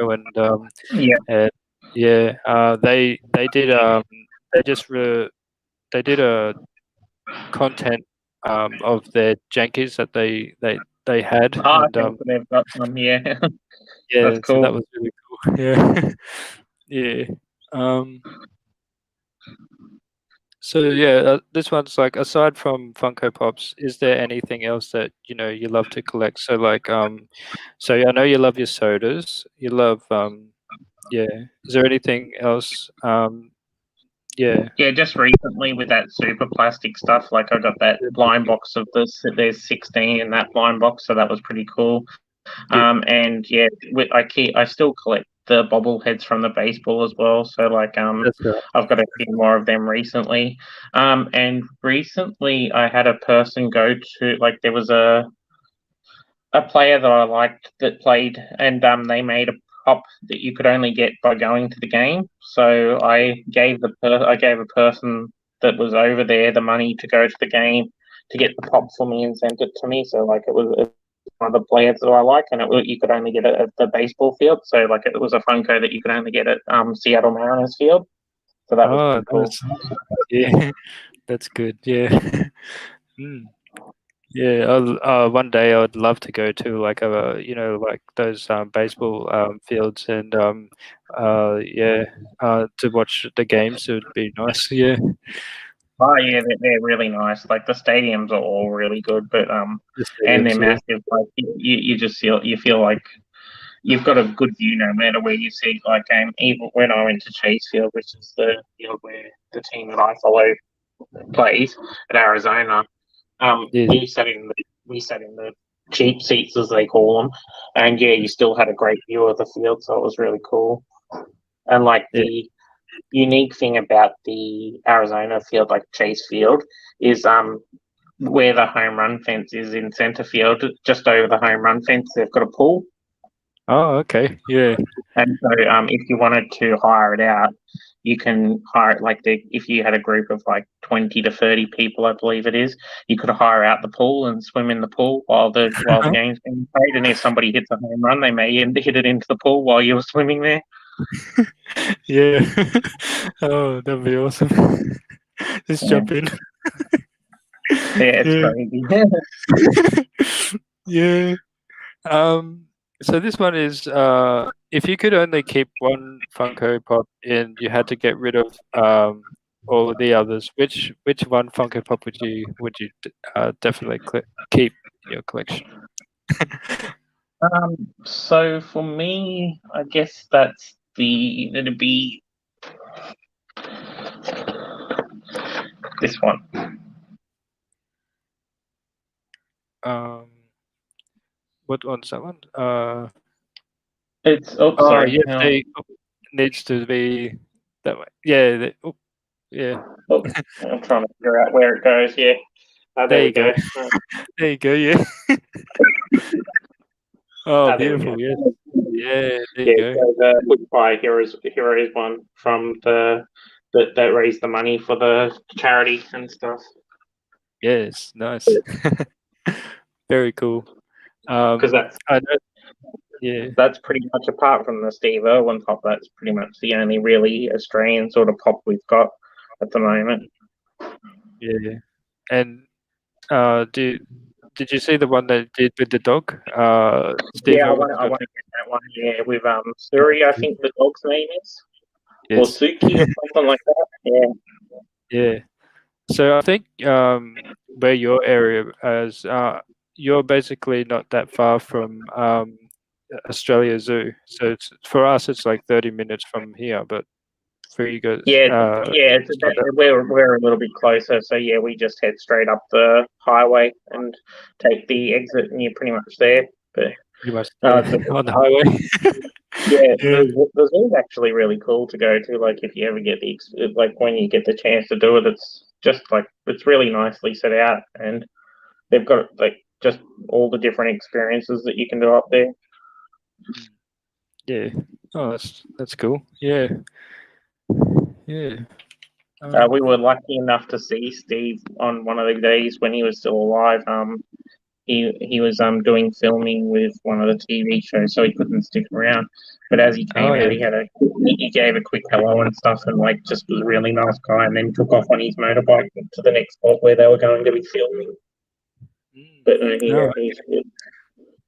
S2: Yeah.
S1: and yeah, they just they did a content of their jankies that they had,
S2: Oh,
S1: and
S2: okay, so they've got some. Yeah, that's
S1: yeah, so that
S2: cool.
S1: was really cool. Yeah, yeah. Um, So yeah, this one's like aside from Funko Pops, is there anything else that you love to collect? So like, so I know you love your sodas. You love, yeah. Is there anything else? Yeah,
S2: Yeah, just recently with that super plastic stuff, like I got that
S1: yeah,
S2: blind box of this. There's 16 in that blind box, so that was pretty cool.
S1: yeah,
S2: And yeah, I still collect the bobbleheads from the baseball as well. So
S1: that's right.
S2: I've got a few more of them recently. And recently I had a person go to like there was a player that I liked that played, and they made a pop that you could only get by going to the game. So I gave a person that was over there the money to go to the game to get the pop for me and sent it to me. So like it was one of the players that I like, and you could only get it at the baseball field. So like it was a Funko that you could only get at Seattle Mariners field. So that was
S1: Oh,
S2: pretty cool.
S1: nice. Yeah, that's good. Yeah. Mm. Yeah, one day I would love to go to like like those baseball fields and yeah, to watch the games. It would be nice. Yeah,
S2: Oh yeah, they're really nice. Like the stadiums are all really good, but
S1: the
S2: and they're
S1: stadiums. Yeah,
S2: massive. Like you just feel like you've got a good view no matter where you see like even when I went to Chasefield, which is the field where the team that I follow plays at Arizona.
S1: yeah,
S2: We sat in the cheap seats as they call them, and yeah, you still had a great view of the field, so it was really cool. And like
S1: yeah.
S2: the unique thing about the Arizona field, like Chase Field, is where the home run fence is in center field, just over the home run fence, they've got a pool.
S1: Oh, okay. Yeah.
S2: And so, if you wanted to hire it out, you can hire it like if you had a group of like 20 to 30 people, I believe it is, you could hire out the pool and swim in the pool while the game's being played. And if somebody hits a home run, they may hit it into the pool while you're swimming there.
S1: Yeah. Oh, that'd be awesome. Just
S2: Yeah,
S1: jump in.
S2: yeah, it's
S1: Yeah.
S2: crazy.
S1: Yeah. Um. So this one is if you could only keep one Funko Pop and you had to get rid of all of the others, which one Funko Pop would you definitely keep in your collection?
S2: So for me, I guess it'd be this one.
S1: Um, what one's that one?
S2: It's
S1: Yeah,
S2: sorry.
S1: needs to be that way. Yeah, yeah.
S2: Oh, I'm trying to figure out where it goes. Yeah. There
S1: There
S2: we
S1: you go.
S2: go.
S1: There you go. Yeah. Oh,
S2: There we go.
S1: beautiful. Yes. Yeah. There you
S2: Yeah,
S1: go.
S2: so the Bushfire Heroes one from that raised the money for the charity and stuff.
S1: Yes. Nice. Very cool.
S2: Because
S1: I know. Yeah.
S2: that's pretty much, apart from the Steve Irwin pop, that's pretty much the only really Australian sort of pop we've got at the moment.
S1: Yeah. And did you see the one that did with the dog? Steve
S2: Yeah,
S1: Irwin's
S2: I
S1: got.
S2: want to get that one. Yeah, with Suri, I think the dog's name is, or
S1: Yes.
S2: Suki or something like that. Yeah.
S1: Yeah. So I think where your area is, you're basically not that far from Australia Zoo. So it's for us, it's like 30 minutes from here, but for you guys,
S2: Yeah,
S1: it's not that
S2: we're a little bit closer, so yeah, we just head straight up the highway and take the exit, and you're pretty much there. But
S1: pretty much
S2: uh,
S1: yeah, on the highway.
S2: yeah,
S1: Yeah.
S2: the zoo's actually really cool to go to. Like, if you ever get like when you get the chance to do it, it's just like it's really nicely set out, and they've got like just all the different experiences that you can do up there.
S1: Yeah. Oh, that's cool. Yeah. Yeah.
S2: We were lucky enough to see Steve on one of the days when he was still alive. He was doing filming with one of the TV shows, so he couldn't stick around. But as he
S1: Oh
S2: came out,
S1: yeah.
S2: he gave a quick hello and stuff, and like just was a really nice guy, and then took off on his motorbike to the next spot where they were going to be filming. But
S1: No.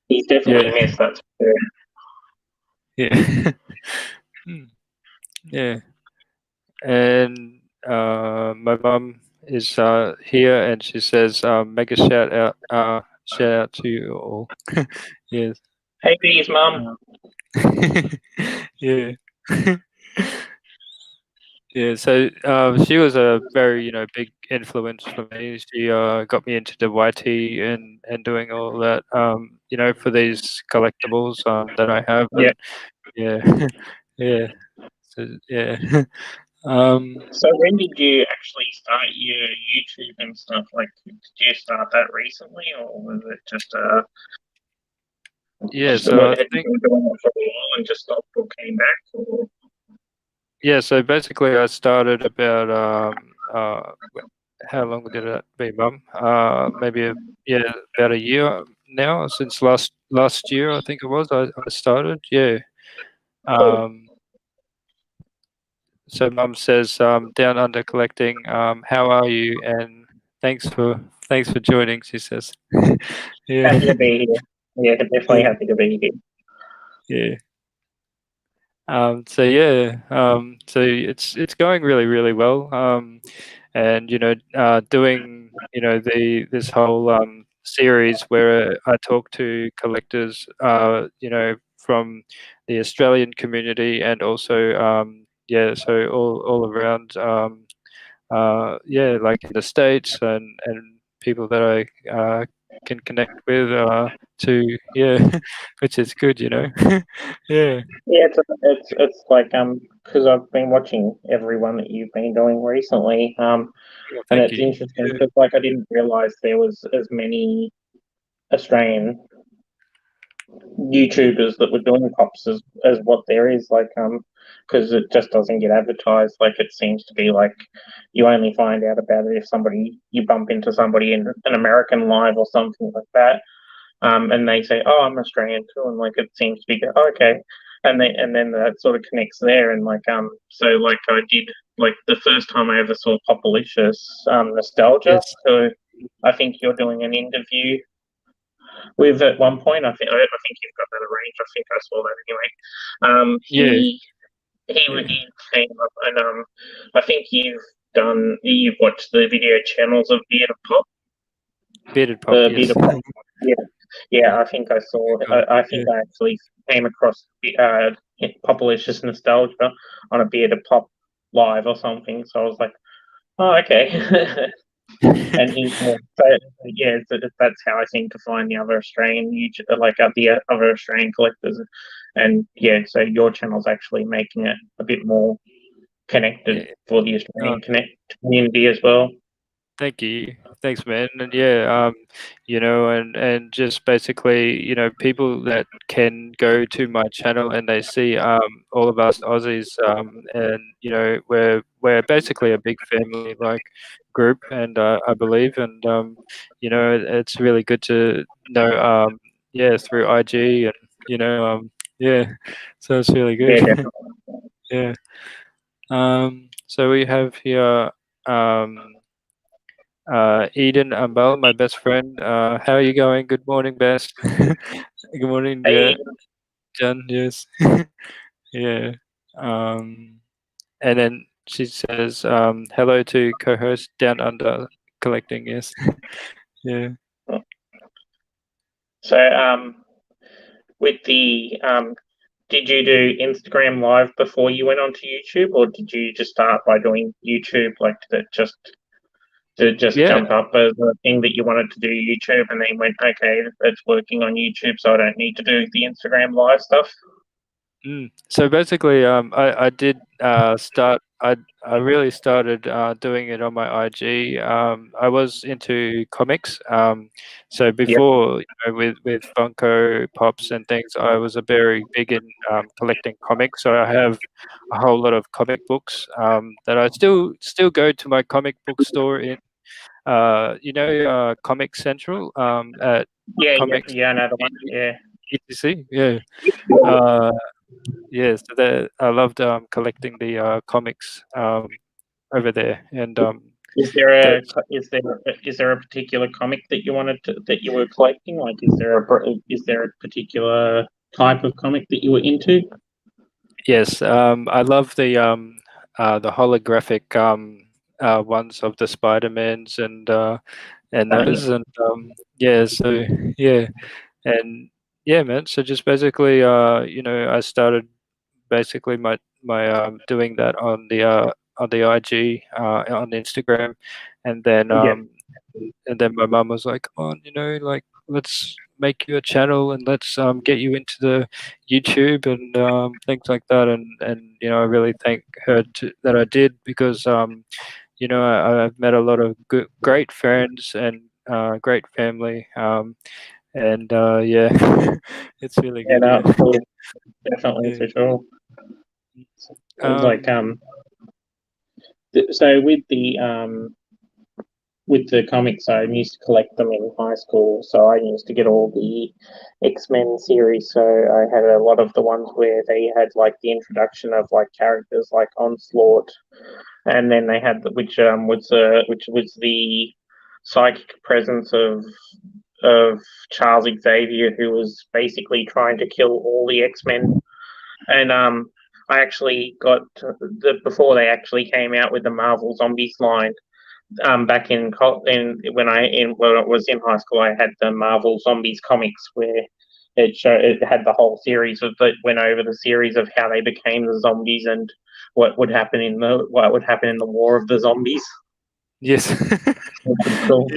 S2: he's definitely
S1: Yeah.
S2: missed, that's for sure.
S1: Yeah. Yeah. And my mum is here, and she says, "Make a shout out to you all." Yes.
S2: Hey, B's mum.
S1: Yeah. Yeah. So she was a very big influence for me. She got me into the YT and doing all that for these collectibles that I have,
S2: Yeah.
S1: and yeah. Yeah. So yeah. um
S2: So when did you actually start your YouTube and stuff? Like, did you start that recently, or was it just
S1: yeah, so
S2: what
S1: I
S2: had you
S1: think
S2: been doing it for a while and just stopped or came back? Or?
S1: yeah, so basically I started about how long did it be, Mum? Maybe yeah, about a year now, since last year I think it was. I started, yeah. Um, so Mum says, down under collecting. How are you? And thanks for joining. She says,
S2: Happy
S1: yeah,
S2: to be here. Yeah, definitely happy to be here.
S1: yeah. So it's going really really well. And doing the this whole series where I talk to collectors, from the Australian community and also so all around, like in the States and people that I can connect with to which is good, yeah.
S2: Yeah, it's like because I've been watching everyone that you've been doing recently,
S1: Well,
S2: and
S1: thank
S2: it's
S1: you.
S2: interesting because like I didn't realize there was as many Australian YouTubers that were doing pops as what there is, like because it just doesn't get advertised. Like, it seems to be like you only find out about it if you bump into somebody in an American live or something like that, and they say, "Oh, I'm Australian too," and like it seems to be okay, and then that sort of connects there, and like so like I did like the first time I ever saw Popalicious, nostalgia.
S1: Yes.
S2: So I think you're doing an interview with at one point. I think you've got that arranged. I think I saw that anyway.
S1: Yeah,
S2: He came up, and I think you've watched the video channels of Beard of Pop.
S1: Bearded Pop.
S2: The Beard
S1: Yes.
S2: of Pop. Yeah, yeah. I think I saw.
S1: God,
S2: I
S1: yeah.
S2: think I actually came across Popalicious Nostalgia on a Beard of Pop live or something. So I was like, oh, okay. And that's how I seem to find the other Australian YouTube, like the other Australian collectors, and yeah, so your channel's actually making it a bit more connected
S1: Yeah.
S2: for the
S1: Oh,
S2: Australian connect community as well.
S1: thank you. Thanks, man. And yeah, and just basically, people that can go to my channel and they see all of us Aussies, and we're basically a big family like group, and I believe, and it's really good to know, yeah, through IG, and yeah, so it's really good.
S2: Yeah, definitely.
S1: Yeah. So we have here. Um, Eden Ambal, my best friend. How are you going? Good morning, Bess. Good morning, yeah,
S2: Hey,
S1: Jen. Yes, yeah. Um, and then she says, "Hello to co-host Down Under Collecting." Yes, yeah,
S2: so with the did you do Instagram Live before you went onto YouTube, or did you just start by doing YouTube? Like that, just
S1: yeah.
S2: jump up as a thing that you wanted to do YouTube, and then went, okay, it's working on YouTube, so I don't need to do the Instagram Live stuff.
S1: So basically, I did start. I really started doing it on my IG. I was into comics. So
S2: Yep.
S1: before, with Funko Pops and things, I was a very big in collecting comics. So I have a whole lot of comic books that I still go to my comic book store in Comic Central at
S2: Yeah, yeah,
S1: Comics
S2: yeah. Another one. Yeah,
S1: ETC. Yeah. Uh, yeah, so I loved collecting the comics over there, and
S2: Is there a
S1: that's
S2: is there a particular comic that you were collecting? Like, is there a particular type of comic that you were into?
S1: yes. I love the holographic ones of the Spider-Mans and
S2: Yeah.
S1: those, and yeah. So yeah, and yeah, man. So just basically, I started basically my doing that on the IG, on Instagram, and then
S2: Yeah.
S1: my mum was like, "Come on, like let's make you a channel and let's get you into the YouTube and things like that." And I really thank her that I did, because I've met a lot of great friends and great family, and yeah, it's really
S2: Yeah,
S1: good.
S2: no,
S1: Yeah.
S2: of course, definitely
S1: Yeah.
S2: for sure. Like
S1: Um,
S2: so with the comics, I used to collect them in high school. So I used to get all the X-Men series. So I had a lot of the ones where they had like the introduction of like characters like Onslaught, and then they had which was the psychic presence of Charles Xavier, who was basically trying to kill all the X-Men. And I actually got before they actually came out with the Marvel Zombies line. Back when I was in high school, I had the Marvel Zombies comics where it had the whole series of that went over the series of how they became the zombies and what would happen in the war of the zombies.
S1: yes.
S2: Cool.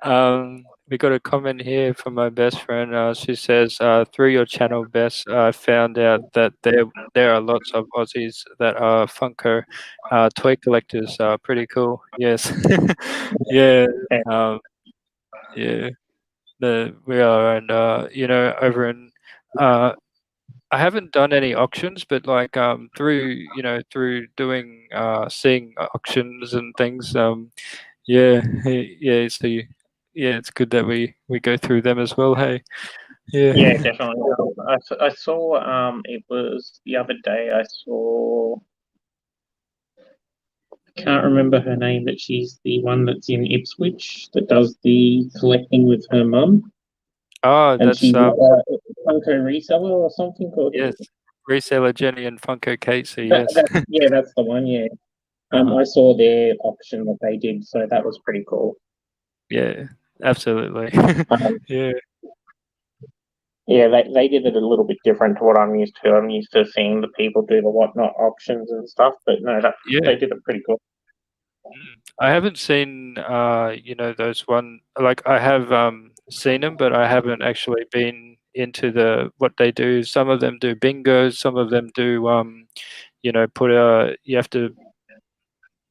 S1: Yeah. We got a comment here from my best friend. She says, "Through your channel, Bess, I found out that there are lots of Aussies that are Funko toy collectors. Pretty cool." Yes. Yeah.
S2: Yeah,
S1: Um, yeah. We are, and over in. Uh, I haven't done any auctions, but like through doing seeing auctions and things. Yeah, yeah. So yeah, it's good that we go through them as well. Hey, yeah,
S2: yeah, definitely. I saw it was the other day. I saw can't remember her name, but she's the one that's in Ipswich that does the collecting with her mum.
S1: Oh,
S2: and
S1: that's
S2: she's a Funko reseller or something called.
S1: yes, reseller Jenny and Funko Casey.
S2: That,
S1: Yes.
S2: that, yeah, that's the one. Yeah.
S1: Uh-huh.
S2: I saw their auction that they did, so that was pretty cool.
S1: Yeah, absolutely.
S2: Um,
S1: Yeah,
S2: yeah, they did it a little bit different to what I'm used to. I'm used to seeing the people do the whatnot auctions and stuff, but no,
S1: yeah.
S2: they did it pretty cool.
S1: I haven't seen those one like I have seen them, but I haven't actually been into the what they do. Some of them do bingos, some of them do put you have to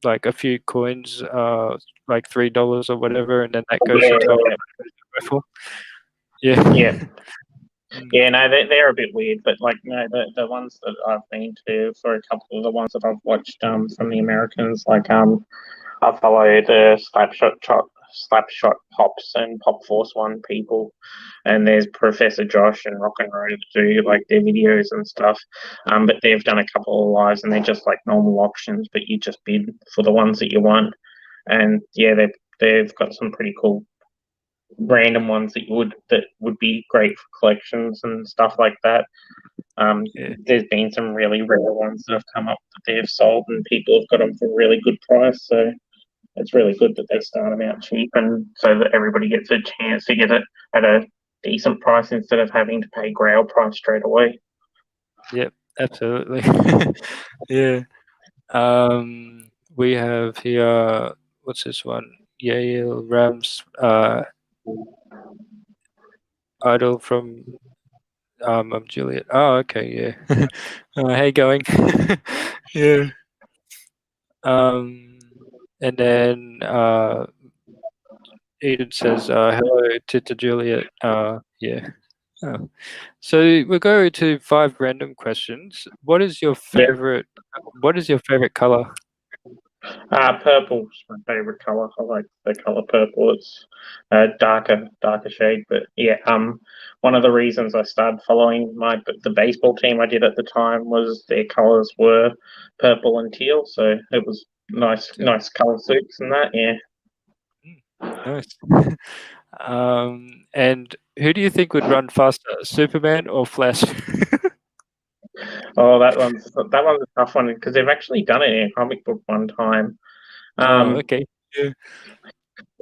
S1: like a few coins, like $3 or whatever, and then that goes
S2: Yeah,
S1: into a
S2: yeah,
S1: raffle. Yeah.
S2: yeah.
S1: Mm,
S2: Yeah, no, they're a bit weird, but like no, the ones that I've been to for a couple of the ones that I've watched from the Americans, like I follow the Slapshot Pops and Pop Force One people, and there's Professor Josh and Rock and Roll that do like their videos and stuff. But they've done a couple of lives, and they're just like normal auctions, but you just bid for the ones that you want. And yeah, they've got some pretty cool random ones that would be great for collections and stuff like that.
S1: yeah,
S2: There's been some really rare ones that have come up that they've sold, and people have got them for a really good price. So it's really good that they start them out cheap, and so that everybody gets a chance to get it at a decent price instead of having to pay Grail price straight away.
S1: yep, absolutely. Yeah. We have here, what's this one? Yale Rams idol from I'm Juliet. Oh, okay, yeah. How you going? Yeah. Um, and then Eden says, "Hello, Tita Juliet." Yeah. Oh. So we'll go to 5 random questions.
S2: Yeah,
S1: What is your favorite color?
S2: purple's my favorite color. I like the color purple. It's a darker shade. But yeah, one of the reasons I started following the baseball team I did at the time was their colors were purple and teal, so it was nice color suits and that. Yeah.
S1: Nice. And who do you think would run faster, Superman or Flash?
S2: Oh, that one's a tough one because they've actually done it in a comic book one time.
S1: Oh,
S2: Um,
S1: okay. Yeah.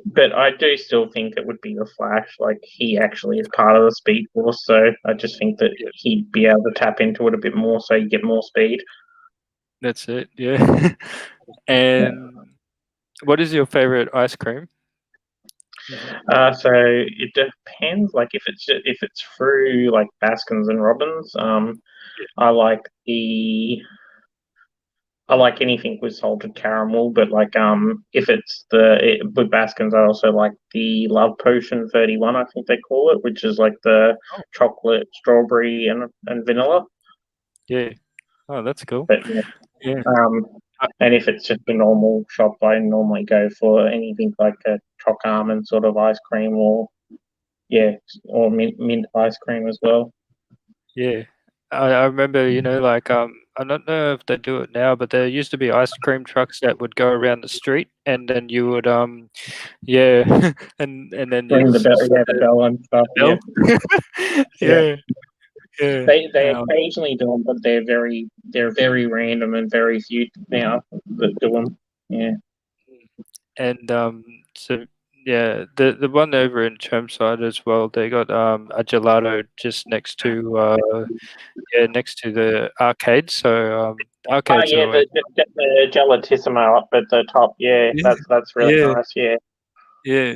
S2: but I do still think it would be the Flash. Like he actually is part of the Speed Force, so I just think that
S1: Yeah,
S2: he'd be able to tap into it a bit more, so you get more speed.
S1: that's it. Yeah. And what is your favorite ice cream? Mhm.
S2: So it depends. Like if it's through like Baskins and Robbins,
S1: Yeah.
S2: I like the I like anything with salted caramel, but like if with Baskins, I also like the Love Potion 31, I think they call it, which is like the
S1: Oh,
S2: chocolate, strawberry, and vanilla.
S1: yeah. Oh, that's cool.
S2: But yeah,
S1: Yeah.
S2: um,
S1: Uh,
S2: and if it's just a normal shop, I normally go for anything like a choc almond sort of ice cream, or yeah, or mint ice cream as well.
S1: yeah. I remember, like I don't know if they do it now, but there used to be ice cream trucks that would go around the street, and then you would yeah, and then you'd
S2: Ring the bell,
S1: set
S2: yeah, the bell and stuff.
S1: the
S2: Yeah,
S1: bell.
S2: yeah.
S1: Yeah, yeah.
S2: They
S1: Um,
S2: occasionally do them, but they're very random and very few now that do them. Yeah,
S1: and so yeah, the one over in Chermside as well. They got a gelato just next to the arcade. So
S2: oh
S1: arcades are
S2: yeah,
S1: always
S2: the gelatissimo up at the top. Yeah,
S1: yeah,
S2: that's really
S1: yeah,
S2: nice. Yeah,
S1: yeah.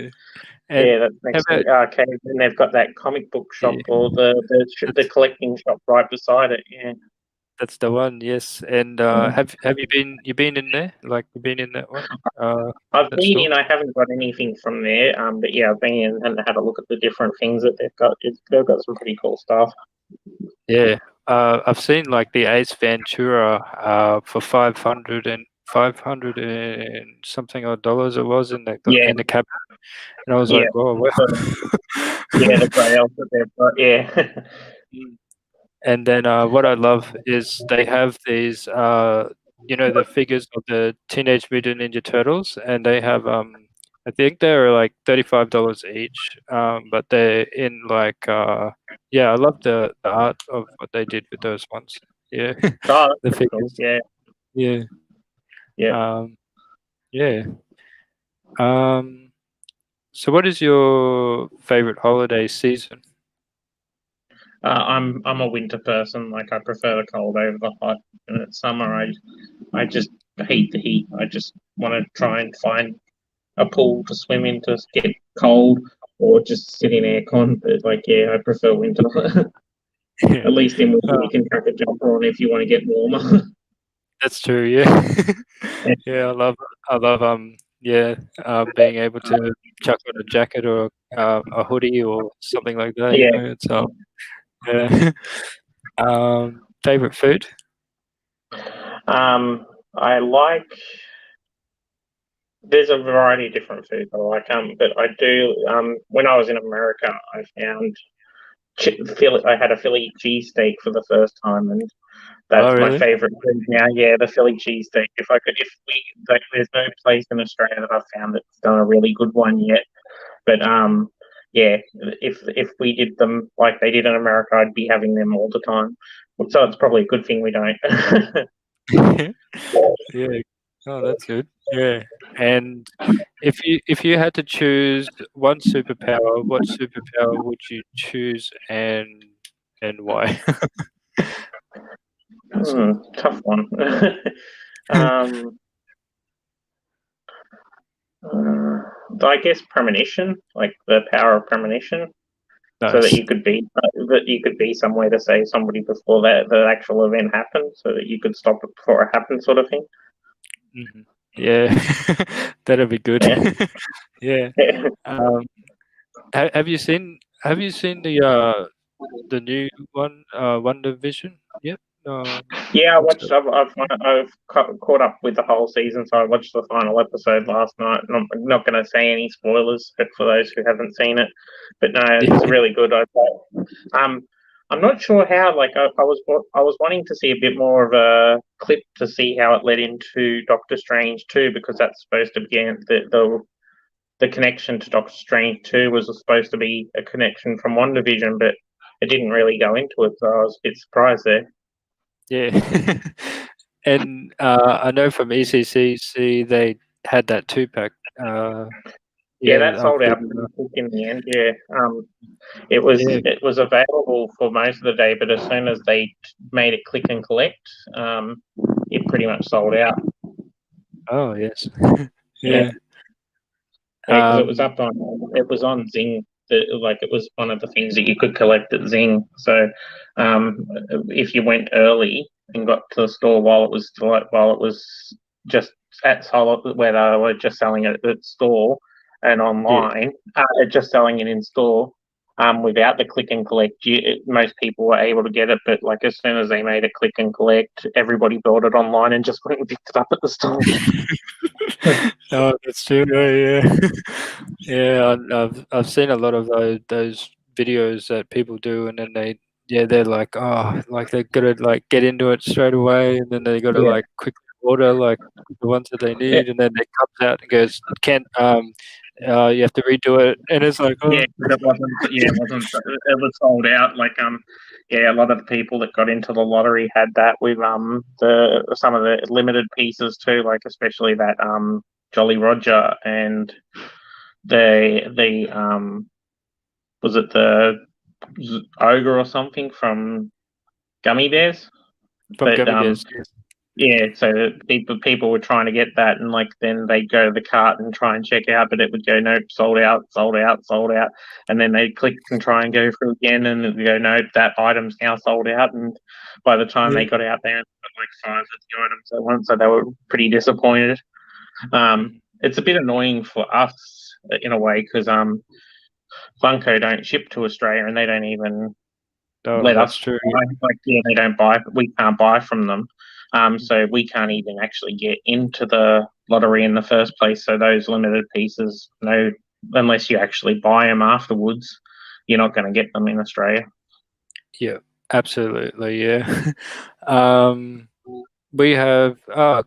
S2: yeah,
S1: And
S2: that's
S1: how
S2: next to
S1: about
S2: the arcade, and they've got that comic book shop
S1: yeah,
S2: or the
S1: that's
S2: collecting shop right beside it. Yeah.
S1: that's the one. Yes. And
S2: Mm.
S1: have you been in there? Like you been in that one?
S2: I've
S1: That
S2: been
S1: store?
S2: in. I haven't got anything from there. But yeah, I've been in and had a look at the different things that they've got. They've got some pretty cool stuff.
S1: Yeah. I've seen like the Ace Ventura for 500 and something odd dollars it was
S2: Yeah,
S1: in the cabinet, and I was
S2: yeah,
S1: like, whoa, wow.
S2: yeah. The grails that they've got. Yeah.
S1: Mm. And then what I love is they have these the figures of the Teenage Mutant Ninja Turtles, and they have I think they're like $35 each, but they're in like yeah, I love the art of what they did with those ones. Yeah,
S2: Oh,
S1: the
S2: that's cool.
S1: figures.
S2: Yeah,
S1: Yeah,
S2: yeah.
S1: um, yeah. Um, so what is your favorite holiday season?
S2: I'm a winter person. Like I prefer the cold over the hot. And it's summer, I just hate the heat. I just want to try and find a pool to swim in to get cold, or just sit in aircon. But like, yeah, I prefer winter.
S1: Yeah,
S2: At least in winter
S1: uh,
S2: you can chuck a jumper on if you want to get warmer.
S1: that's true. Yeah, yeah. I love yeah, being able to chuck on a jacket or a hoodie or something like that. You
S2: Yeah.
S1: know, it's yeah. Favorite food?
S2: Um, I like. There's a variety of different foods I like. But I do. When I was in America, I found I had a Philly cheesesteak for the first time, and
S1: Oh,
S2: that's my
S1: really?
S2: favorite food now. Yeah, the Philly cheesesteak. If we, like, there's no place in Australia that I've found that's done a really good one yet. But yeah, if we did them like they did in America, I'd be having them all the time. So it's probably a good thing we don't.
S1: Yeah. Oh, that's good. Yeah. And if you had to choose one superpower, what superpower would you choose and why?
S2: Tough one. um, uh, I guess premonition, like the power of premonition, so that
S1: Nice.
S2: you could be somewhere to save somebody before the actual event happened, so that you could stop it before it happened, sort of thing.
S1: Hmm. Yeah. That'd be good.
S2: Yeah.
S1: Yeah. Um, have you seen the new one, Wonder Vision? Yep.
S2: Yeah, I
S1: What's
S2: watched.
S1: it?
S2: I've caught up with the whole season, so I watched the final episode last night. And I'm not going to say any spoilers, but for those who haven't seen it, but no, it's
S1: Yeah.
S2: really good. Um, I'm not sure how. Like, I was wanting to see a bit more of a clip to see how it led into Doctor Strange too, because that's supposed to be the connection to Doctor Strange 2 was supposed to be a connection from One Division, but it didn't really go into it, so I was a bit surprised there.
S1: Yeah. And I know from ECCC they had that two pack. Uh,
S2: Yeah,
S1: yeah,
S2: that sold
S1: for
S2: out pretty
S1: the
S2: quick in the end. Yeah,
S1: yeah.
S2: it was available for most of the day, but as soon as they made it click and collect, it pretty much sold out.
S1: Oh, yes.
S2: Yeah,
S1: Yeah.
S2: yeah, because
S1: Um,
S2: it was on Zing. Like it was one of the things that you could collect at Zing. So, if you went early and got to the store while it was just at Solid, where they were just selling it at store and
S1: yeah.
S2: online, just selling it in store. Without the click and collect, most people were able to get it, but like as soon as they made it click and collect, everybody bought it online and just went and picked it up at the store.
S1: Oh, that's true. Oh, yeah. Yeah, I've seen a lot of those videos that people do, and then they're like, oh, like they gotta like get into it straight away, and then they gotta
S2: Yeah.
S1: like quickly order like the ones that they
S2: Yeah,
S1: need, and then it comes out and goes, can't you have to redo it, and it's like,
S2: yeah,
S1: oh,
S2: but it wasn't. Yeah, it wasn't. It was sold out. Like yeah, a lot of the people that got into the lottery had that with the some of the limited pieces too. Like especially that Jolly Roger and the was it the ogre or something from Gummy Bears?
S1: from
S2: But
S1: gummy bears. Yes.
S2: yeah, so people were trying to get that, and like then they'd go to the cart and try and check out, but it would go nope, sold out, sold out, sold out, and then they'd click and try and go through again, and it'd go nope, that item's now sold out, and by the time
S1: Yeah.
S2: they got out there and got like 5 of the items at once, so they were pretty disappointed.
S1: Mhm.
S2: It's a bit annoying for us in a way because Funko don't ship to Australia, and they don't even
S1: Oh,
S2: let
S1: that's
S2: us
S1: true.
S2: buy. Like, yeah, they don't buy. We can't buy from them, so we can't even actually get into the lottery in the first place. So those limited pieces, no, unless you actually buy them afterwards, you're not going to get them in Australia.
S1: Yeah, absolutely. Yeah. um, we have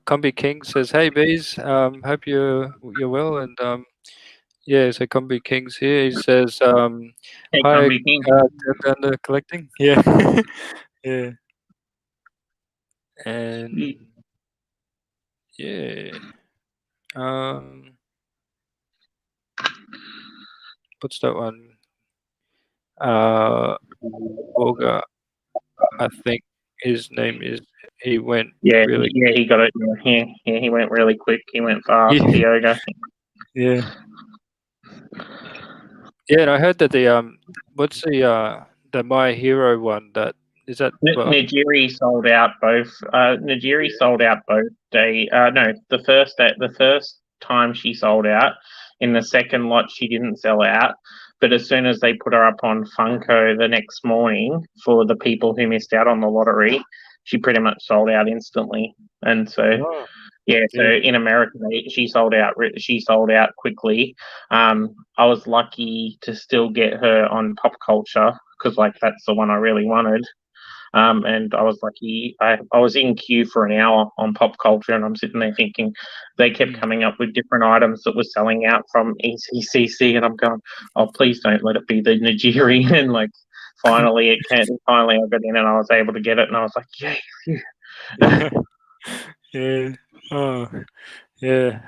S1: Combi King says, "Hey bees, hope you're well, and Yeah, so Combi King's here. He says,
S2: Hey,
S1: "Hi,
S2: Combi King.
S1: Down Under Collecting." Yeah, yeah, and yeah. Um, what's that one? Olga, I think his name is. He went
S2: Yeah,
S1: really.
S2: yeah, he got it. Yeah, he went really quick. He went fast,
S1: Yeah,
S2: Yoda.
S1: yeah, yeah. And I heard that what's the My Hero one? That is that well?
S2: Najiri sold out both. Najiri sold out both day. No, the first time she sold out. In the second lot, she didn't sell out. But as soon as they put her up on Funko the next morning for the people who missed out on the lottery, she pretty much sold out instantly. And so,
S1: Oh,
S2: yeah, so
S1: yeah.
S2: in America, she sold out. She sold out quickly. I was lucky to still get her on Pop Culture because, like, that's the one I really wanted. And I was lucky. I was in queue for an hour on Pop Culture, and I'm sitting there thinking they kept
S1: Mm.
S2: coming up with different items that were selling out from ECCC, and I'm going, oh, please don't let it be the Nigerian. And like, finally, it can. Finally, I got in, and I was able to get it, and I was like, yeah.
S1: Yeah. Oh, yeah.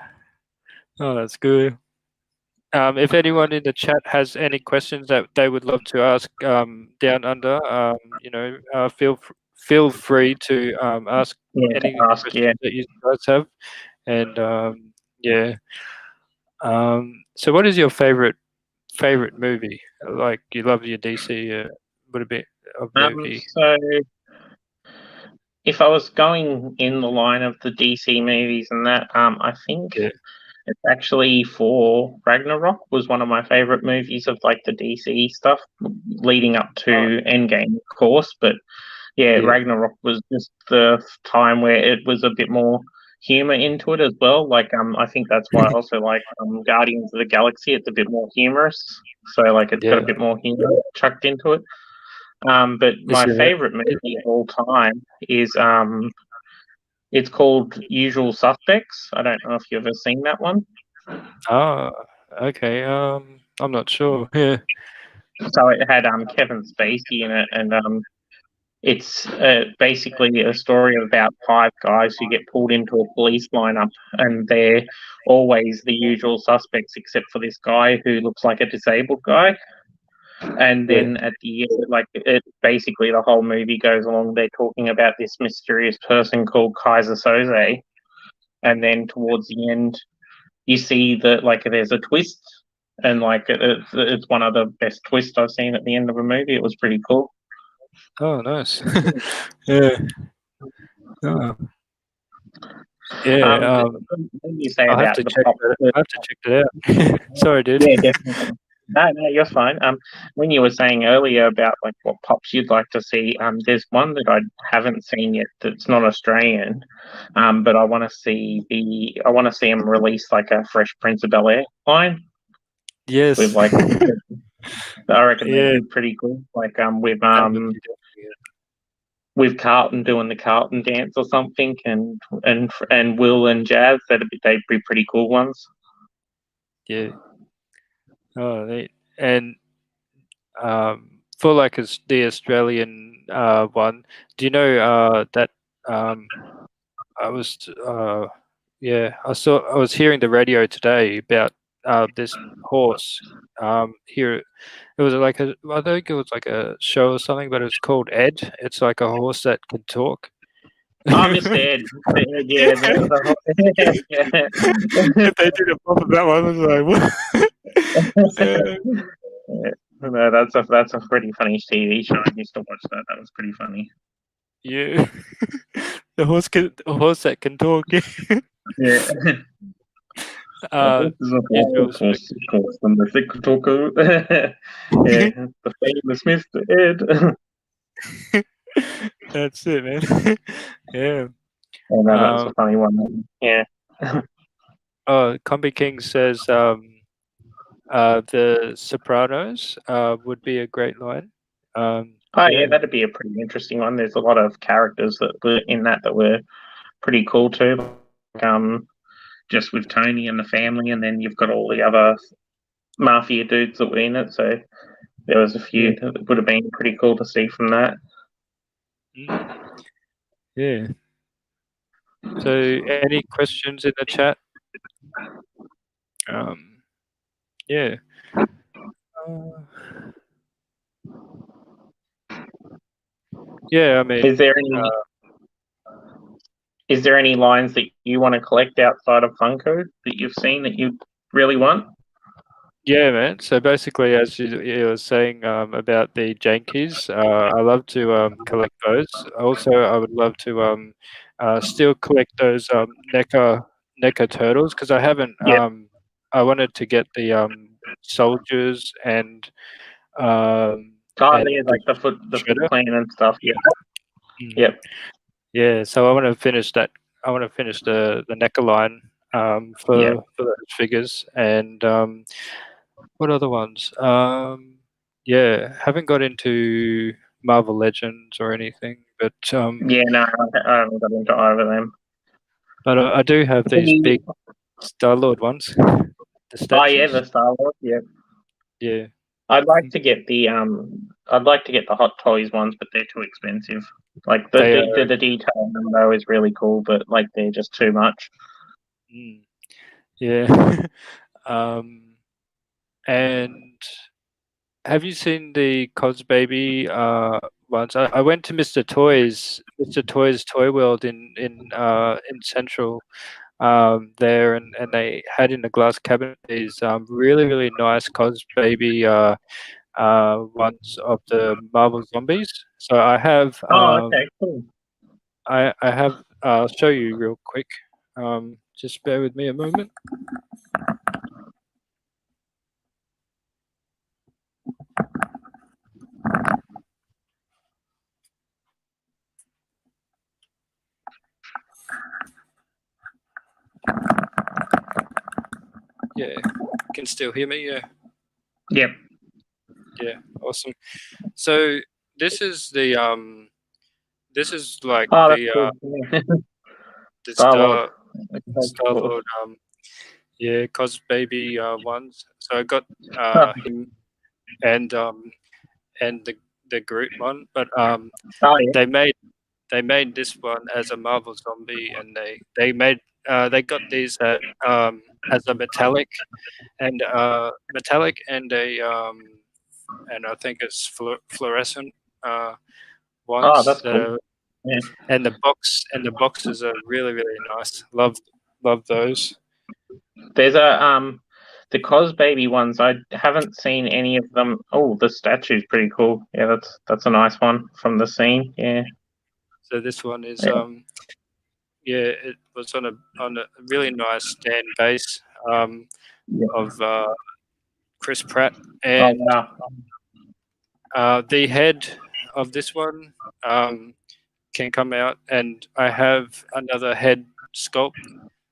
S1: Oh, that's good. If anyone in the chat has any questions that they would love to ask down under, feel free to ask
S2: Yeah, to
S1: any
S2: ask, yeah.
S1: questions that you guys have. And yeah. So, what is your favorite movie? Like, you love your DC, would it be a movie?
S2: So if I was going in the line of the DC movies and that, I think
S1: Yeah.
S2: it's actually for Ragnarok was one of my favorite movies of like the DC stuff leading up
S1: Oh,
S2: to Endgame, of course. But yeah,
S1: yeah.
S2: Ragnarok was just the time where it was a bit more humor into it as well. Like I think that's why I also like Guardians of the Galaxy. It's a bit more humorous, so like it's got a
S1: Yeah.
S2: bit more humor chucked into it. But
S1: Is
S2: my
S1: it?
S2: favorite movie of all time is it's called Usual Suspects. I don't know if you've ever seen that one.
S1: Oh, okay. I'm not sure. Yeah.
S2: So it had Kevin Spacey in it, and it's basically a story about five guys who get pulled into a police lineup, and they're always the usual suspects, except for this guy who looks like a disabled guy. And
S1: Yeah.
S2: then at the end, like it basically the whole movie goes along. They're talking about this mysterious person called Kaiser Soze, and then towards the end, you see that like there's a twist, and like it's one of the best twists I've seen at the end of a movie. It was pretty cool.
S1: Oh, nice. Yeah. Oh, yeah.
S2: When you say
S1: I'll have
S2: about
S1: to
S2: the
S1: check
S2: pop,
S1: that. I have to check that out. Sorry, dude.
S2: yeah, definitely. No, you're fine. When you were saying earlier about like what pops you'd like to see, there's one that I haven't seen yet that's not Australian, but I want to see them release like a Fresh Prince of Bel-Air line with
S1: Yes.
S2: like, I reckon that'd
S1: Yeah.
S2: be pretty cool. Like
S1: That would be definitely
S2: with Carlton doing the Carlton dance or something, and Will and Jazz, they'd be pretty cool ones.
S1: yeah. Oh, neat. And for like the Australian one, do you know that I was yeah, I was hearing the radio today about this horse here. It was like I think it was like a show or something, but it was called Ed. It's like a horse that can talk.
S2: Oh, Mr. Ed. Yeah,
S1: If they did a pop of that one, I was like, what? Yeah.
S2: yeah. No, that's a pretty funny TV show. I used to watch that. That was pretty funny.
S1: Yeah. A horse that can talk.
S2: Yeah.
S1: uh,
S2: This is a
S1: usual spec.
S2: course, from the thick talker. Yeah, the famous Mr. Ed.
S1: That's it, man. Yeah.
S2: Oh no, that's a
S1: Um,
S2: funny one. Yeah.
S1: Combi King says the Sopranos would be a great line.
S2: Oh yeah,
S1: Yeah.
S2: that'd be a pretty interesting one. There's a lot of characters that were in that were pretty cool too. Like, just with Tony and the family, and then you've got all the other mafia dudes that were in it. So there was a few that would have been pretty cool to see from that.
S1: Yeah. So, any questions in the chat? Yeah. Yeah, I mean,
S2: is there any lines that you want to collect outside of Funko that you've seen that you really want?
S1: yeah, man. So basically, as you were saying about the Jankies, I love to collect those. Also, I would love to still collect those NECA turtles because I haven't. I wanted to get the soldiers and
S2: they're like the Foot
S1: Shredder.
S2: Clan and stuff. Yeah. Yep.
S1: Yeah, so I want to finish that. I want to finish the NECA line for those figures and. What other ones? Yeah, haven't got into Marvel Legends or anything, but
S2: yeah, no, I haven't got into either of them.
S1: But I do have these big Star-Lord ones. The statues.
S2: Oh yeah, the Star-Lord. Yeah.
S1: Yeah.
S2: I'd like to get the Hot Toys ones, but they're too expensive. Like the detail on them though is really cool, but like they're just too much.
S1: Yeah. And have you seen the Cos Baby ones? I went to Mr. Toys Toy World in Central there, and they had in the glass cabinet these really nice Cos Baby ones of the Marvel Zombies. So I have.
S2: Okay, cool.
S1: I have. I'll show you real quick. Just bear with me a moment. Yeah, you can still hear me. Yeah.
S2: Yep.
S1: Yeah, awesome. So this is the this is like
S2: cool.
S1: the
S2: Star-Lord.
S1: Star-Lord yeah, Cos Baby ones. So I got him and the Groot one, but they made this one as a Marvel zombie, and they got these as a metallic and a and I think it's fluorescent ones
S2: that's
S1: that
S2: cool.
S1: are,
S2: Yeah.
S1: and the boxes are really nice. Love those.
S2: There's the Cos Baby ones. I haven't seen any of them. Oh, the statue's pretty cool. Yeah, that's a nice one from the scene. Yeah.
S1: So this one is it was on a really nice stand base of Chris Pratt, and the head of this one can come out, and I have another head sculpt.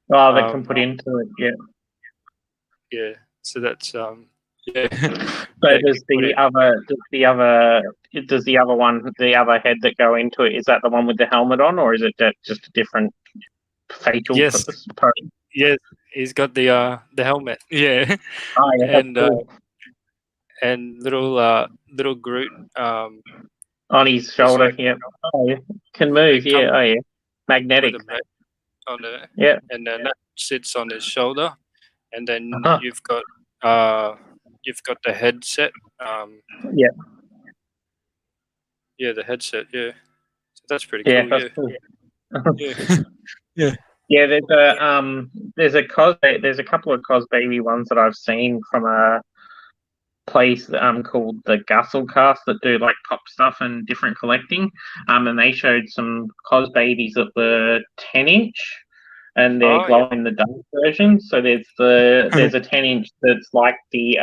S2: They can put into it. Yeah.
S1: Yeah. So that's yeah.
S2: So does the other head that go into it, is that the one with the helmet on, or is it just a different facial?
S1: Yes. Yes, he's got the helmet. Yeah.
S2: Oh, yeah,
S1: and
S2: cool.
S1: And little Groot
S2: on his shoulder. Like, yeah. Oh, yeah. Can move. Yeah. Oh, yeah. Magnetic.
S1: On the,
S2: yeah.
S1: And then that sits on his shoulder, and then you've got the headset.
S2: Yeah.
S1: Yeah, the headset. Yeah. So that's pretty cool.
S2: Yeah, that's cool.
S1: Yeah. Yeah.
S2: Yeah, there's a couple of Cos Baby ones that I've seen from a place called the Gussel Cast that do like pop stuff and different collecting. And they showed some Cos Babies that were 10-inch, and they're glow in the dark version. So there's a 10-inch that's like the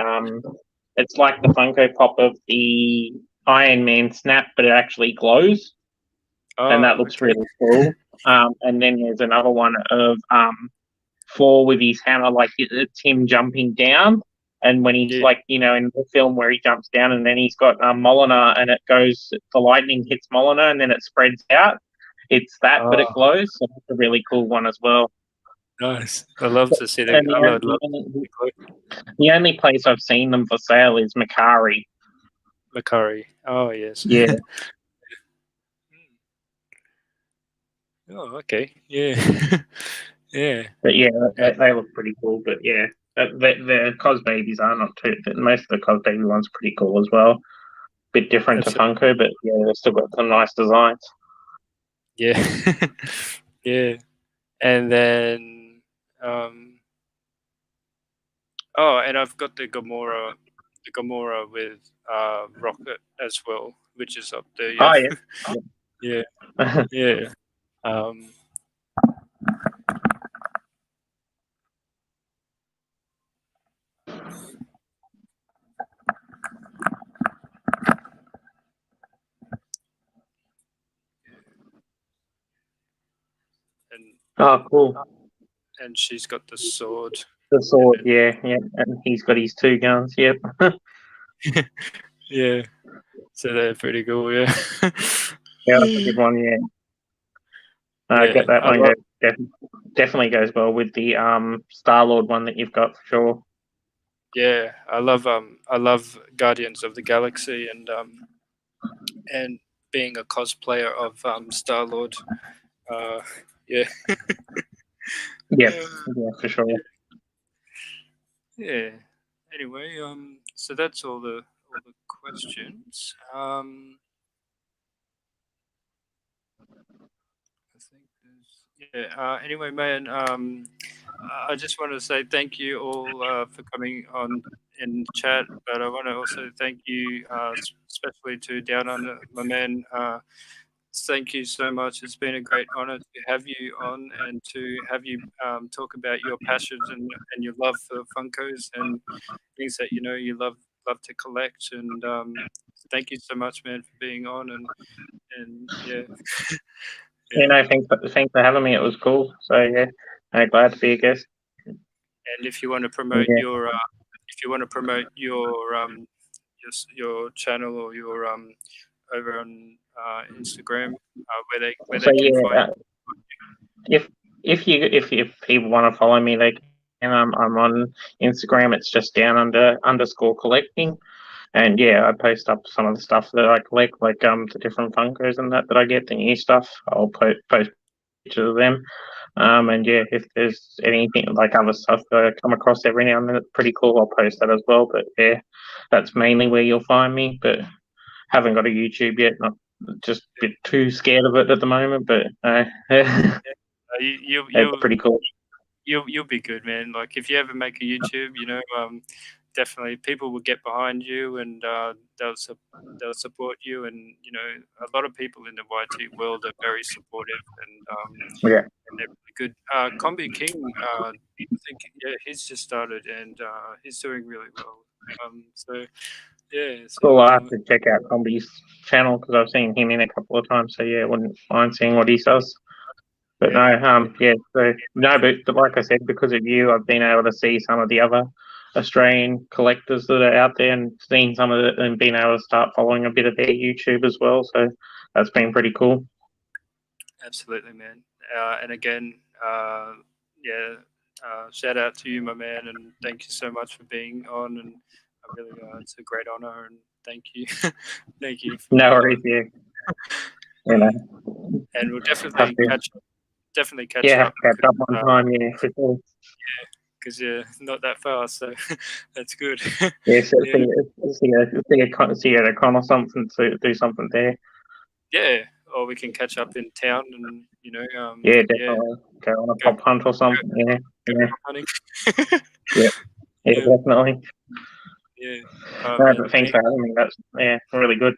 S2: it's like the Funko Pop of the Iron Man snap, but it actually glows. And that looks really cool. And then there's another one of Thor with his hammer, like it's him jumping down. And when he's like, in the film where he jumps down, and then he's got Molinar, and the lightning hits Molinar, and then it spreads out. It's that, but it glows. So it's a really cool one as well.
S1: Nice. I love to see the.
S2: And
S1: I love to see the glue.
S2: the only place I've seen them for sale is Macari.
S1: Macari. Oh yes.
S2: Yeah,
S1: Oh okay. Yeah. Yeah.
S2: but yeah,
S1: Yeah.
S2: they look pretty cool. But yeah, the Cos Babies are not too. Most of the Cos Baby ones are pretty cool as well. Bit different to
S1: That's
S2: Funko, but yeah, they've still got some nice designs.
S1: yeah. Yeah. And then um oh, and I've got the Gamora with Rocket as well, which is up there.
S2: Oh
S1: Yeah. Yeah.
S2: yeah,
S1: Yeah. Um and
S2: oh cool.
S1: and she's got the sword.
S2: The
S1: And
S2: sword,
S1: then
S2: yeah, yeah, and he's got his two guns. Yep.
S1: yeah. So they're pretty cool, yeah.
S2: Yeah, that's a good one. Yeah,
S1: Yeah.
S2: get that
S1: I
S2: one.
S1: love
S2: Definitely goes well with the Star Lord one that you've got for sure.
S1: yeah, I love Guardians of the Galaxy and being a cosplayer of Star Lord. Uh yeah.
S2: Yep,
S1: Uh,
S2: yeah, for sure.
S1: yeah. Anyway, so that's all the questions. I think there's yeah. Anyway, man, I just want to say thank you all for coming on in the chat, but I want to also thank you, especially to Down Under, my man. Thank you so much. It's been a great honor to have you on and to have you talk about your passions and your love for Funkos and things that you know you love to collect. And thank you so much, man, for being on and yeah,
S2: You
S1: yeah.
S2: know, thanks for having me. It was cool. So yeah, glad to be a guest.
S1: And if you want to promote
S2: Yeah.
S1: your if you want to promote your channel or your over on Instagram, where
S2: So
S1: they can
S2: yeah,
S1: find.
S2: if if people want to follow me, they can. I'm on Instagram. It's just down under underscore collecting. And yeah, I post up some of the stuff that I collect, like the different Funkos and that I get, the new stuff. I'll post pictures of them. And yeah, if there's anything like other stuff that I come across every now and then, it's pretty cool. I'll post that as well. But yeah, that's mainly where you'll find me. But haven't got a YouTube yet. Not just a bit too scared of it at the moment. But
S1: You
S2: it's pretty cool.
S1: you'll be good, man. Like if you ever make a YouTube, you know, definitely people will get behind you and they'll support you. And you know, a lot of people in the YT world are very supportive
S2: Yeah.
S1: and they're really good. Combi King, I think yeah, he's just started and he's doing really well. So yeah,
S2: Cool.
S1: so
S2: I'll have to check out Combi's channel because I've seen him in a couple of times. So yeah, wouldn't mind seeing what he does. But no,
S1: yeah,
S2: yeah. So no, but like I said, because of you, I've been able to see some of the other Australian collectors that are out there and seen some of it and been able to start following a bit of their YouTube as well. So that's been pretty cool.
S1: absolutely, man. And again, yeah, shout out to you, my man, and thank you so much for being on. And I really, it's a great honor, and thank you, thank you for
S2: No
S1: being
S2: worries,
S1: on.
S2: yeah. You
S1: Yeah,
S2: know,
S1: and we'll
S2: have to
S1: definitely catch
S2: yeah, have
S1: up
S2: to catch up one time, yeah, for sure.
S1: because you're not that far, so that's good.
S2: Yeah, so
S1: Yeah,
S2: see a con or something to do something there.
S1: yeah, or we can catch up in town, and you know,
S2: Yeah,
S1: yeah,
S2: definitely go on a
S1: go
S2: pop hunt or something. Yeah, yeah,
S1: pop hunting.
S2: yeah, yeah,
S1: Yeah,
S2: definitely.
S1: yeah. Oh
S2: No,
S1: man,
S2: but thanks for having me. That's yeah, really good.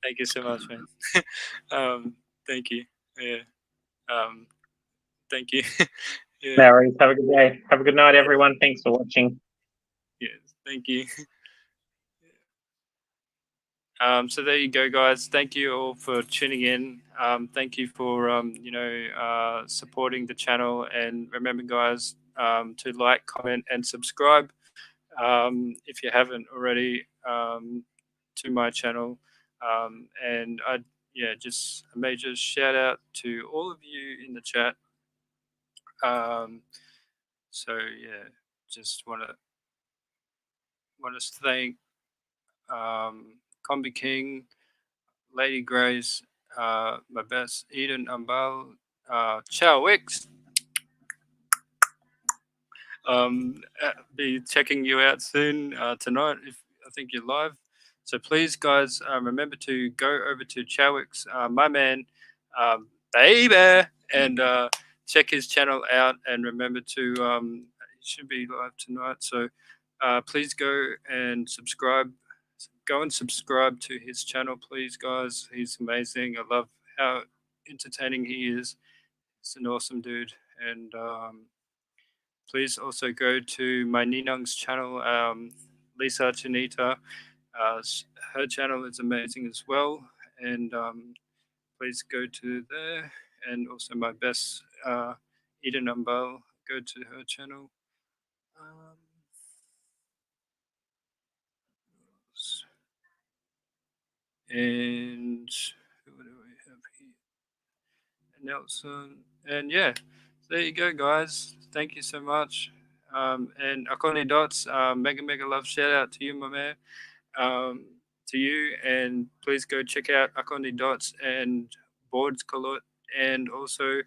S1: thank you so much, man. um, thank you. Yeah. Um, thank you. Yeah.
S2: No worries. Have a good day. Have a good night, everyone. Thanks for watching.
S1: Yes. Thank you. So there you go, guys. Thank you all for tuning in. Thank you for supporting the channel. And remember, guys, to like, comment, and subscribe if you haven't already to my channel. And just a major shout out to all of you in the chat. Um, so yeah, just want to thank Combi King, Lady Grace, my best Eden Umbal, Chow Wicks. Be checking you out soon tonight. If I think you're live, so please, guys, remember to go over to Chowix, my man, baby, and check his channel out. And remember to he should be live tonight. So please go and subscribe. Go and subscribe to his channel, please, guys. He's amazing. I love how entertaining he is. He's an awesome dude, and please also go to my Ninong's channel, Lisa Chinita. Her channel is amazing as well. And please go to there. And also my best Eden Umbal, go to her channel. Um, and who do we have here? Nelson. And yeah, there you go, guys. Thank you so much. And Akoni Dots, mega, mega love shout out to you, my man. um, to you. And please go check out Akoni Dots and Boards Colot. And also,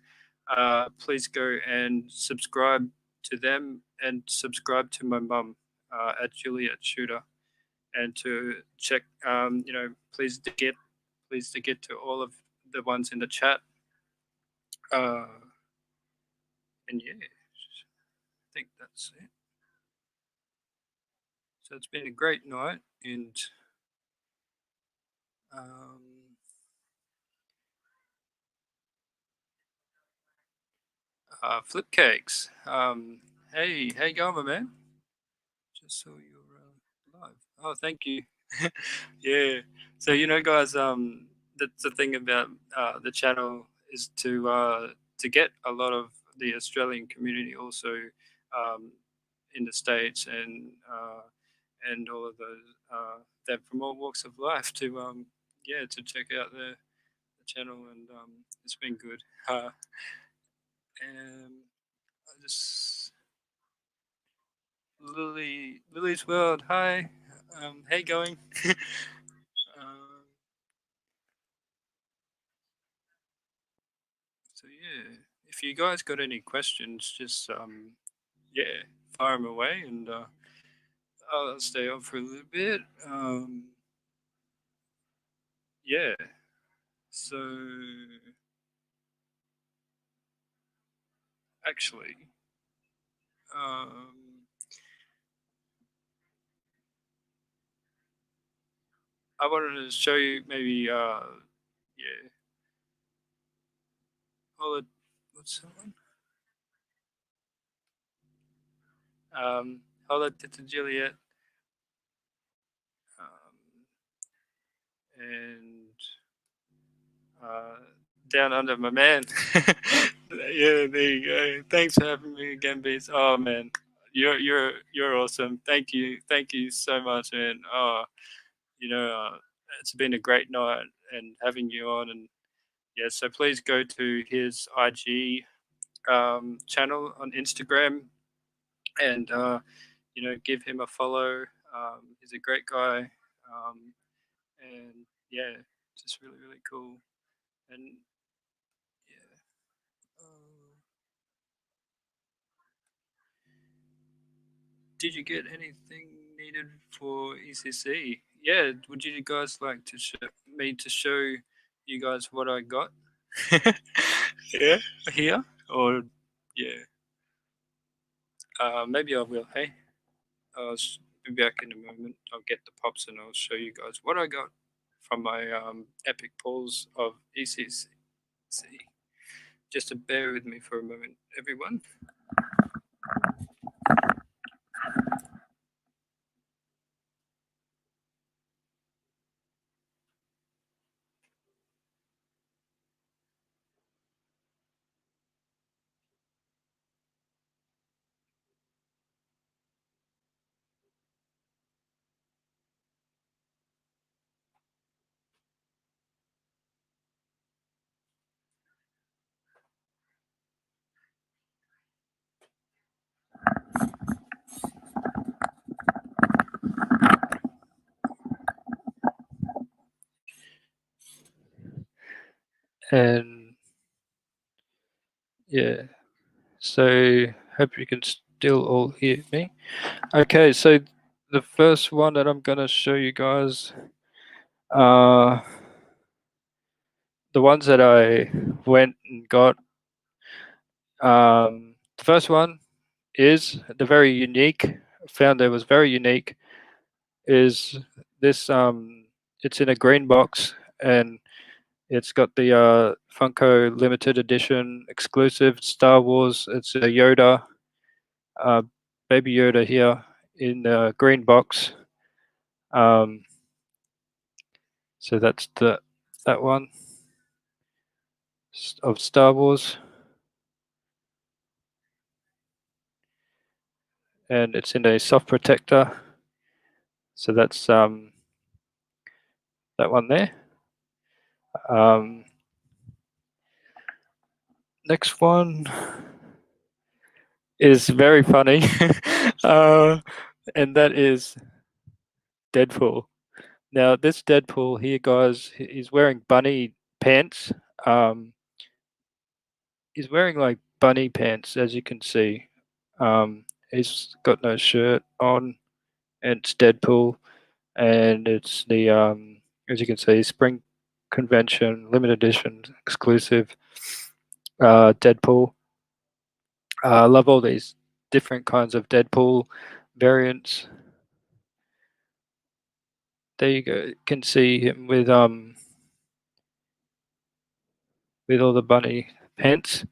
S1: please go and subscribe to them and subscribe to my mum at Juliet Shooter. And to check, please to get to all of the ones in the chat. Uh, and yeah, I think that's it. So it's been a great night, and um, flip cakes. Hey, how you going, my man? Just saw you're live. Oh, thank you. Yeah. So guys, that's the thing about the channel is to get a lot of the Australian community also um, in the states and all of those that from all walks of life to to check out the channel, and it's been good. And I just Lily's World. Hi. How you going? um, so yeah, if you guys got any questions, just yeah, fire them away, and I'll stay on for a little bit. Yeah. So actually, um, I wanted to show you maybe yeah. Hold it. What's that one? Hold it to Juliet. Um, and uh, down under my man. Yeah, there you go. Thanks for having me again, Beats. Oh man, you're awesome. Thank you so much, man. Oh, you know, it's been a great night and having you on, and yeah. So please go to his IG channel on Instagram, and give him a follow. He's a great guy, and yeah, just really really cool. And yeah. Did you get anything needed for ECC? Yeah, would you guys like to me to show you guys what I got? Yeah, here or yeah, maybe I will. Hey, I'll be back in a moment. I'll get the pops and I'll show you guys what I got from my epic pulls of ECC. Just to bear with me for a moment, everyone. And yeah, so hope you can still all hear me. Okay, so the first one that I'm gonna show you guys are the ones that I went and got. The first one is the very unique. Found it was very unique. Is this It's in a green box and it's got the Funko limited edition exclusive Star Wars. It's a Yoda, uh, baby Yoda here in the green box. Um, so that's that one of Star Wars, and it's in a soft protector. So that's that one there. Um, Next one is very funny, and that is Deadpool. Now, this Deadpool here, guys, he's wearing bunny pants. Um, he's wearing like bunny pants, as you can see. He's got no shirt on, and it's Deadpool, and it's the as you can see, Spring Convention limited edition exclusive Deadpool. I love all these different kinds of Deadpool variants. There you go. You can see him with all the bunny pants.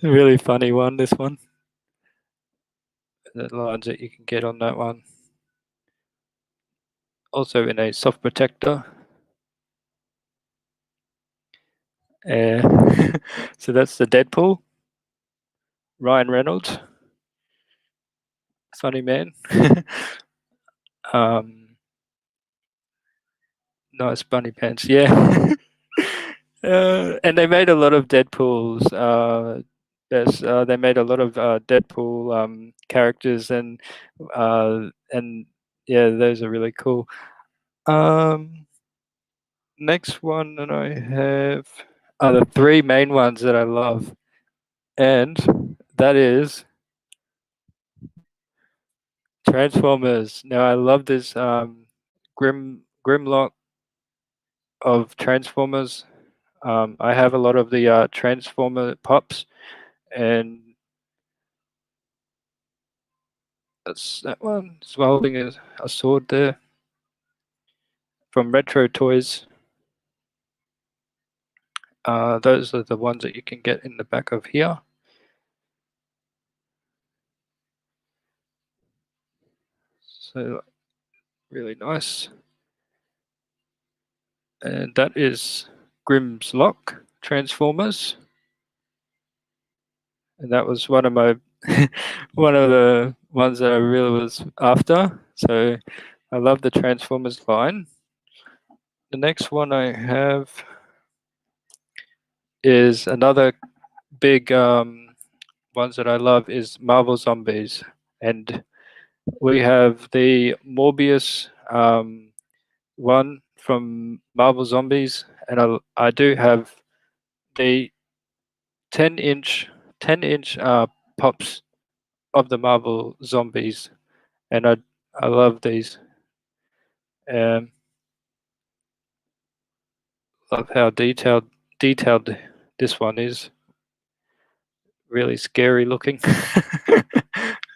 S1: Really funny one, this one. The lines that you can get on that one. Also in a soft protector. So that's the Deadpool. Ryan Reynolds. Funny man. um, nice bunny pants, yeah. And they made a lot of Deadpools. Yes, they made a lot of Deadpool characters, and yeah, those are really cool. Next one that I have are the three main ones that I love, and that is Transformers. Now I love this Grimlock of Transformers. I have a lot of the Transformer pops, and that's that one. It's holding a sword there from Retro Toys. Those are the ones that you can get in the back of here. So really nice. And that is Grimm's Lock Transformers. And that was one of my one of the ones that I really was after. So I love the Transformers line. The next one I have is another big ones that I love is Marvel Zombies, and we have the Morbius one from Marvel Zombies, and I do have the 10-inch pops of the Marvel Zombies, and I love these. Um, love how detailed this one is. Really scary looking.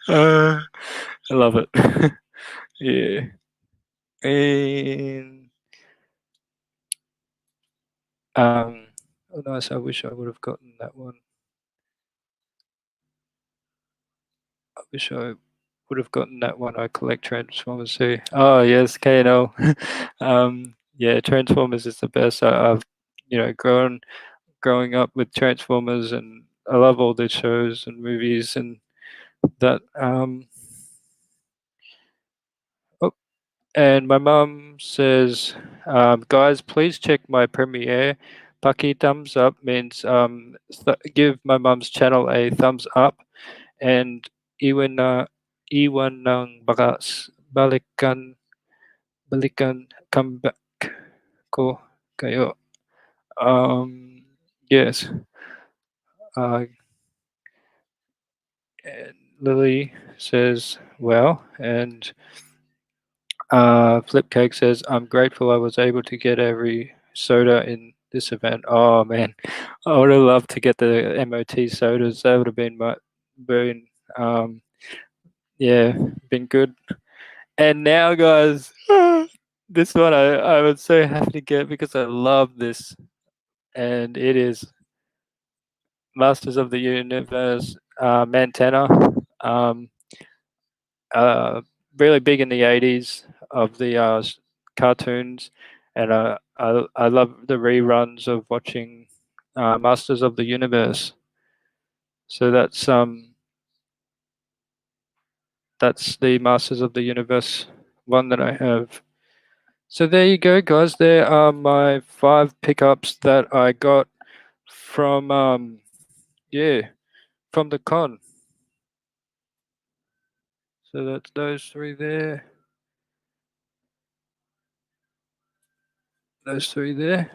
S1: I love it. Yeah. And oh nice, I wish I would have gotten that one. I wish I would have gotten that one. I collect Transformers too. Oh yes, KNO. Yeah, Transformers is the best. I've growing up with Transformers, and I love all the shows and movies and that. Oh, and my mum says, guys, please check my premiere. Paki thumbs up means give my mum's channel a thumbs up, and iwan ng balikan come back ko kayo. Yes. Uh, and Lily says, well, and Flipcake says, I'm grateful I was able to get every soda in this event. Oh man, I would have loved to get the MOT sodas. That would have been um, yeah, been good. And now, guys, this one I would so happy to get because I love this, and it is Masters of the Universe Mantana. Um, uh, really big in the 80s of the cartoons, and I love the reruns of watching Masters of the Universe. So that's the Masters of the Universe one that I have. So there you go, guys. There are my 5 pickups that I got from yeah, from the con. So that's those 3 there. Those 3 there.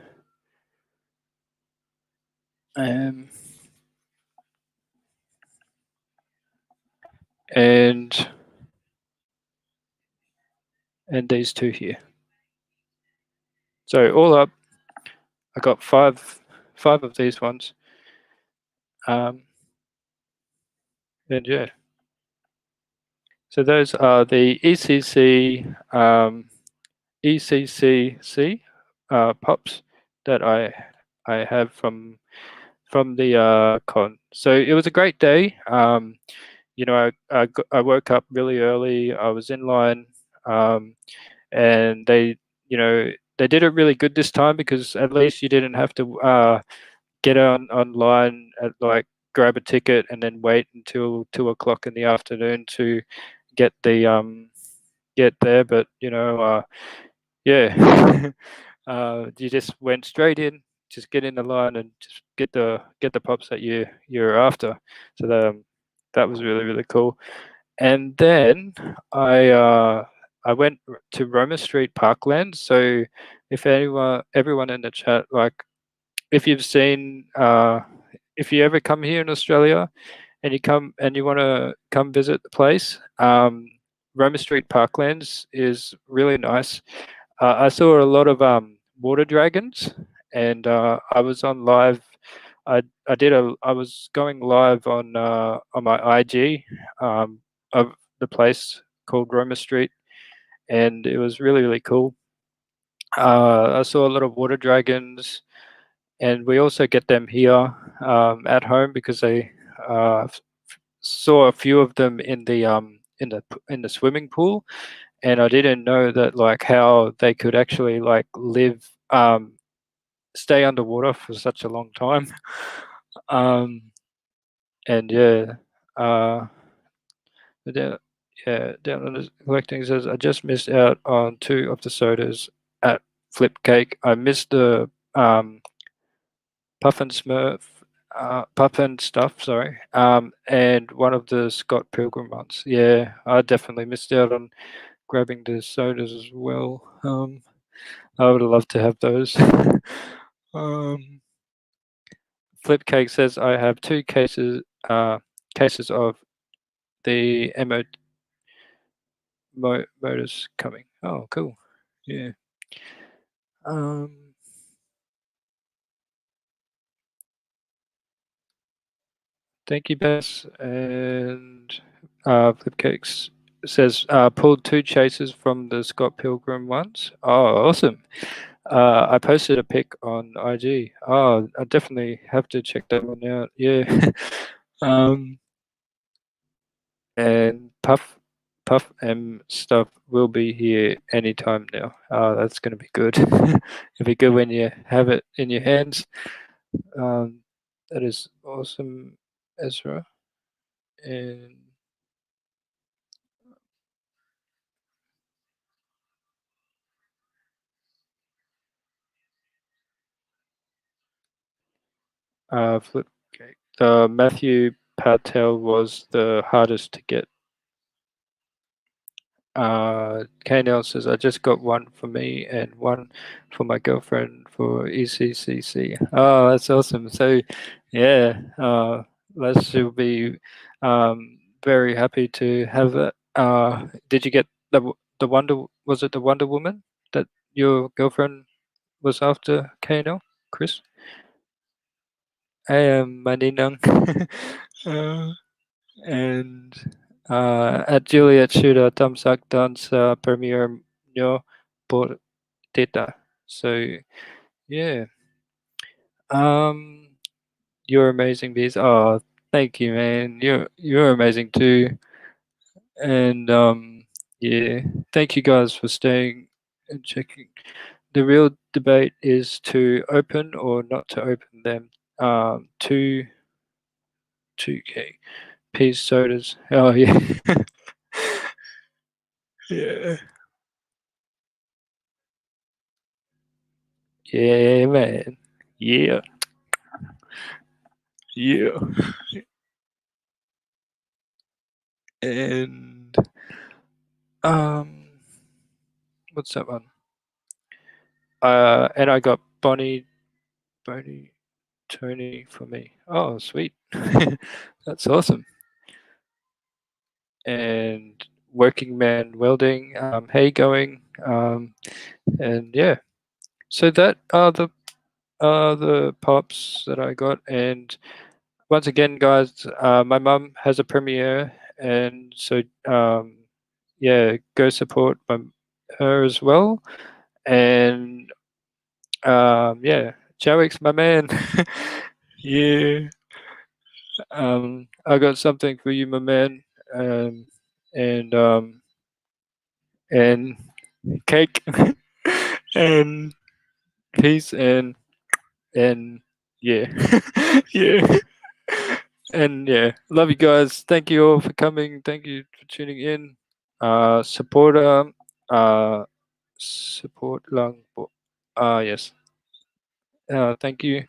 S1: Um, and these 2 here. So all up, I got 5 of these ones. And yeah. So those are the ECCC pops that I have from the con. So it was a great day. You know, I woke up really early. I was in line, and you know, they did it really good this time because at least you didn't have to get online at like grab a ticket and then wait until 2 o'clock in the afternoon to get the get there. But you know, yeah, you just went straight in, just get in the line and just get the pops that you're after. So that was really cool. And then I went to Roma Street Parkland. So if everyone in the chat, like if you've seen if you ever come here in Australia and you want to come visit the place, Roma Street Parklands is really nice. I saw a lot of water dragons, and I was on live. I was going live on my IG of the place called Roma Street, and it was really cool. I saw a lot of water dragons, and we also get them here at home because they saw a few of them in the swimming pool, and I didn't know that like how they could actually like live stay underwater for such a long time. um, and yeah, uh, down, down on the collecting says I just missed out on 2 of the sodas at Flipcake. I missed the Puff and Smurf, Puff and Stuff, sorry, and one of the Scott Pilgrim ones. Yeah, I definitely missed out on grabbing the sodas as well. I would have loved to have those. um, Flipcake says I have 2 cases of the motors coming. Oh, cool. Yeah. Um, Thank you, Bess. And Flipcakes says pulled 2 chases from the Scott Pilgrim ones. Oh, awesome. I posted a pic on IG. Oh, I definitely have to check that one out. Yeah. um, and Puff and stuff will be here anytime now. Oh, that's going to be good. It'll be good when you have it in your hands. That is awesome, Ezra. And flip. Okay. Matthew Patel was the hardest to get. KNL says, I just got one for me and one for my girlfriend for ECCC. Oh, that's awesome. So, yeah, Les will be very happy to have it. Did you get the Wonder, was it the Wonder Woman that your girlfriend was after, KNL, Chris? I am Maninang. uh, and at Juliet Shooter, Tamsak Dance Premiere Nyo por Data. So yeah, um, you're amazing, Bees. Oh, thank you, man. You're amazing too. And yeah, thank you guys for staying and checking. The real debate is to open or not to open them. Two 2K peas sodas. Oh yeah, yeah, yeah, man. Yeah, yeah. And um, what's that one? And I got Bonnie, Tony for me. Oh, sweet. That's awesome. And Working Man Welding. Hey, going. And yeah. So that are the pops that I got. And once again, guys, my mum has a premiere, and so yeah, go support her as well. And yeah, Jowick's my man. Yeah. I got something for you, my man. Um, and and cake and peace and yeah. Yeah. And yeah, love you guys. Thank you all for coming. Thank you for tuning in. Support uh support lang po. Yes. Thank you.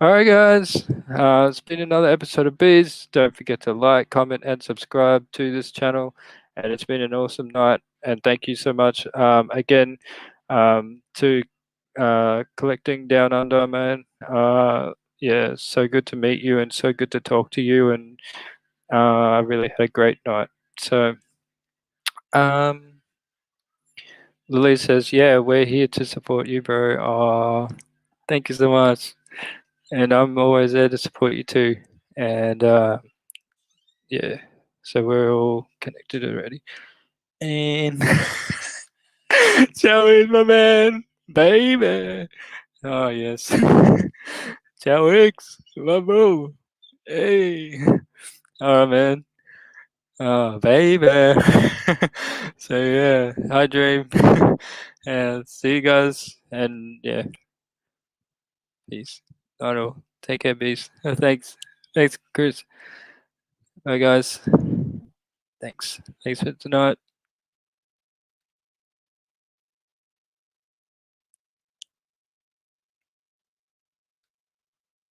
S1: All right, guys. It's been another episode of Bees. Don't forget to like, comment, and subscribe to this channel. And it's been an awesome night. And thank you so much again to Collecting Down Under, man. Yeah, so good to meet you and so good to talk to you. And I really had a great night. So, um, Lily says, "Yeah, we're here to support you, bro." Oh, thank you so much. And I'm always there to support you too. And yeah, so we're all connected already. And Joey, my man, baby. Oh yes, Joey, my bro. Hey, all right, man. Oh, baby. So yeah, hi dream. And see you guys. And yeah, peace. I don't know. Take care, peace. Thanks. Thanks, Chris. Bye, guys. Thanks. Thanks for tonight.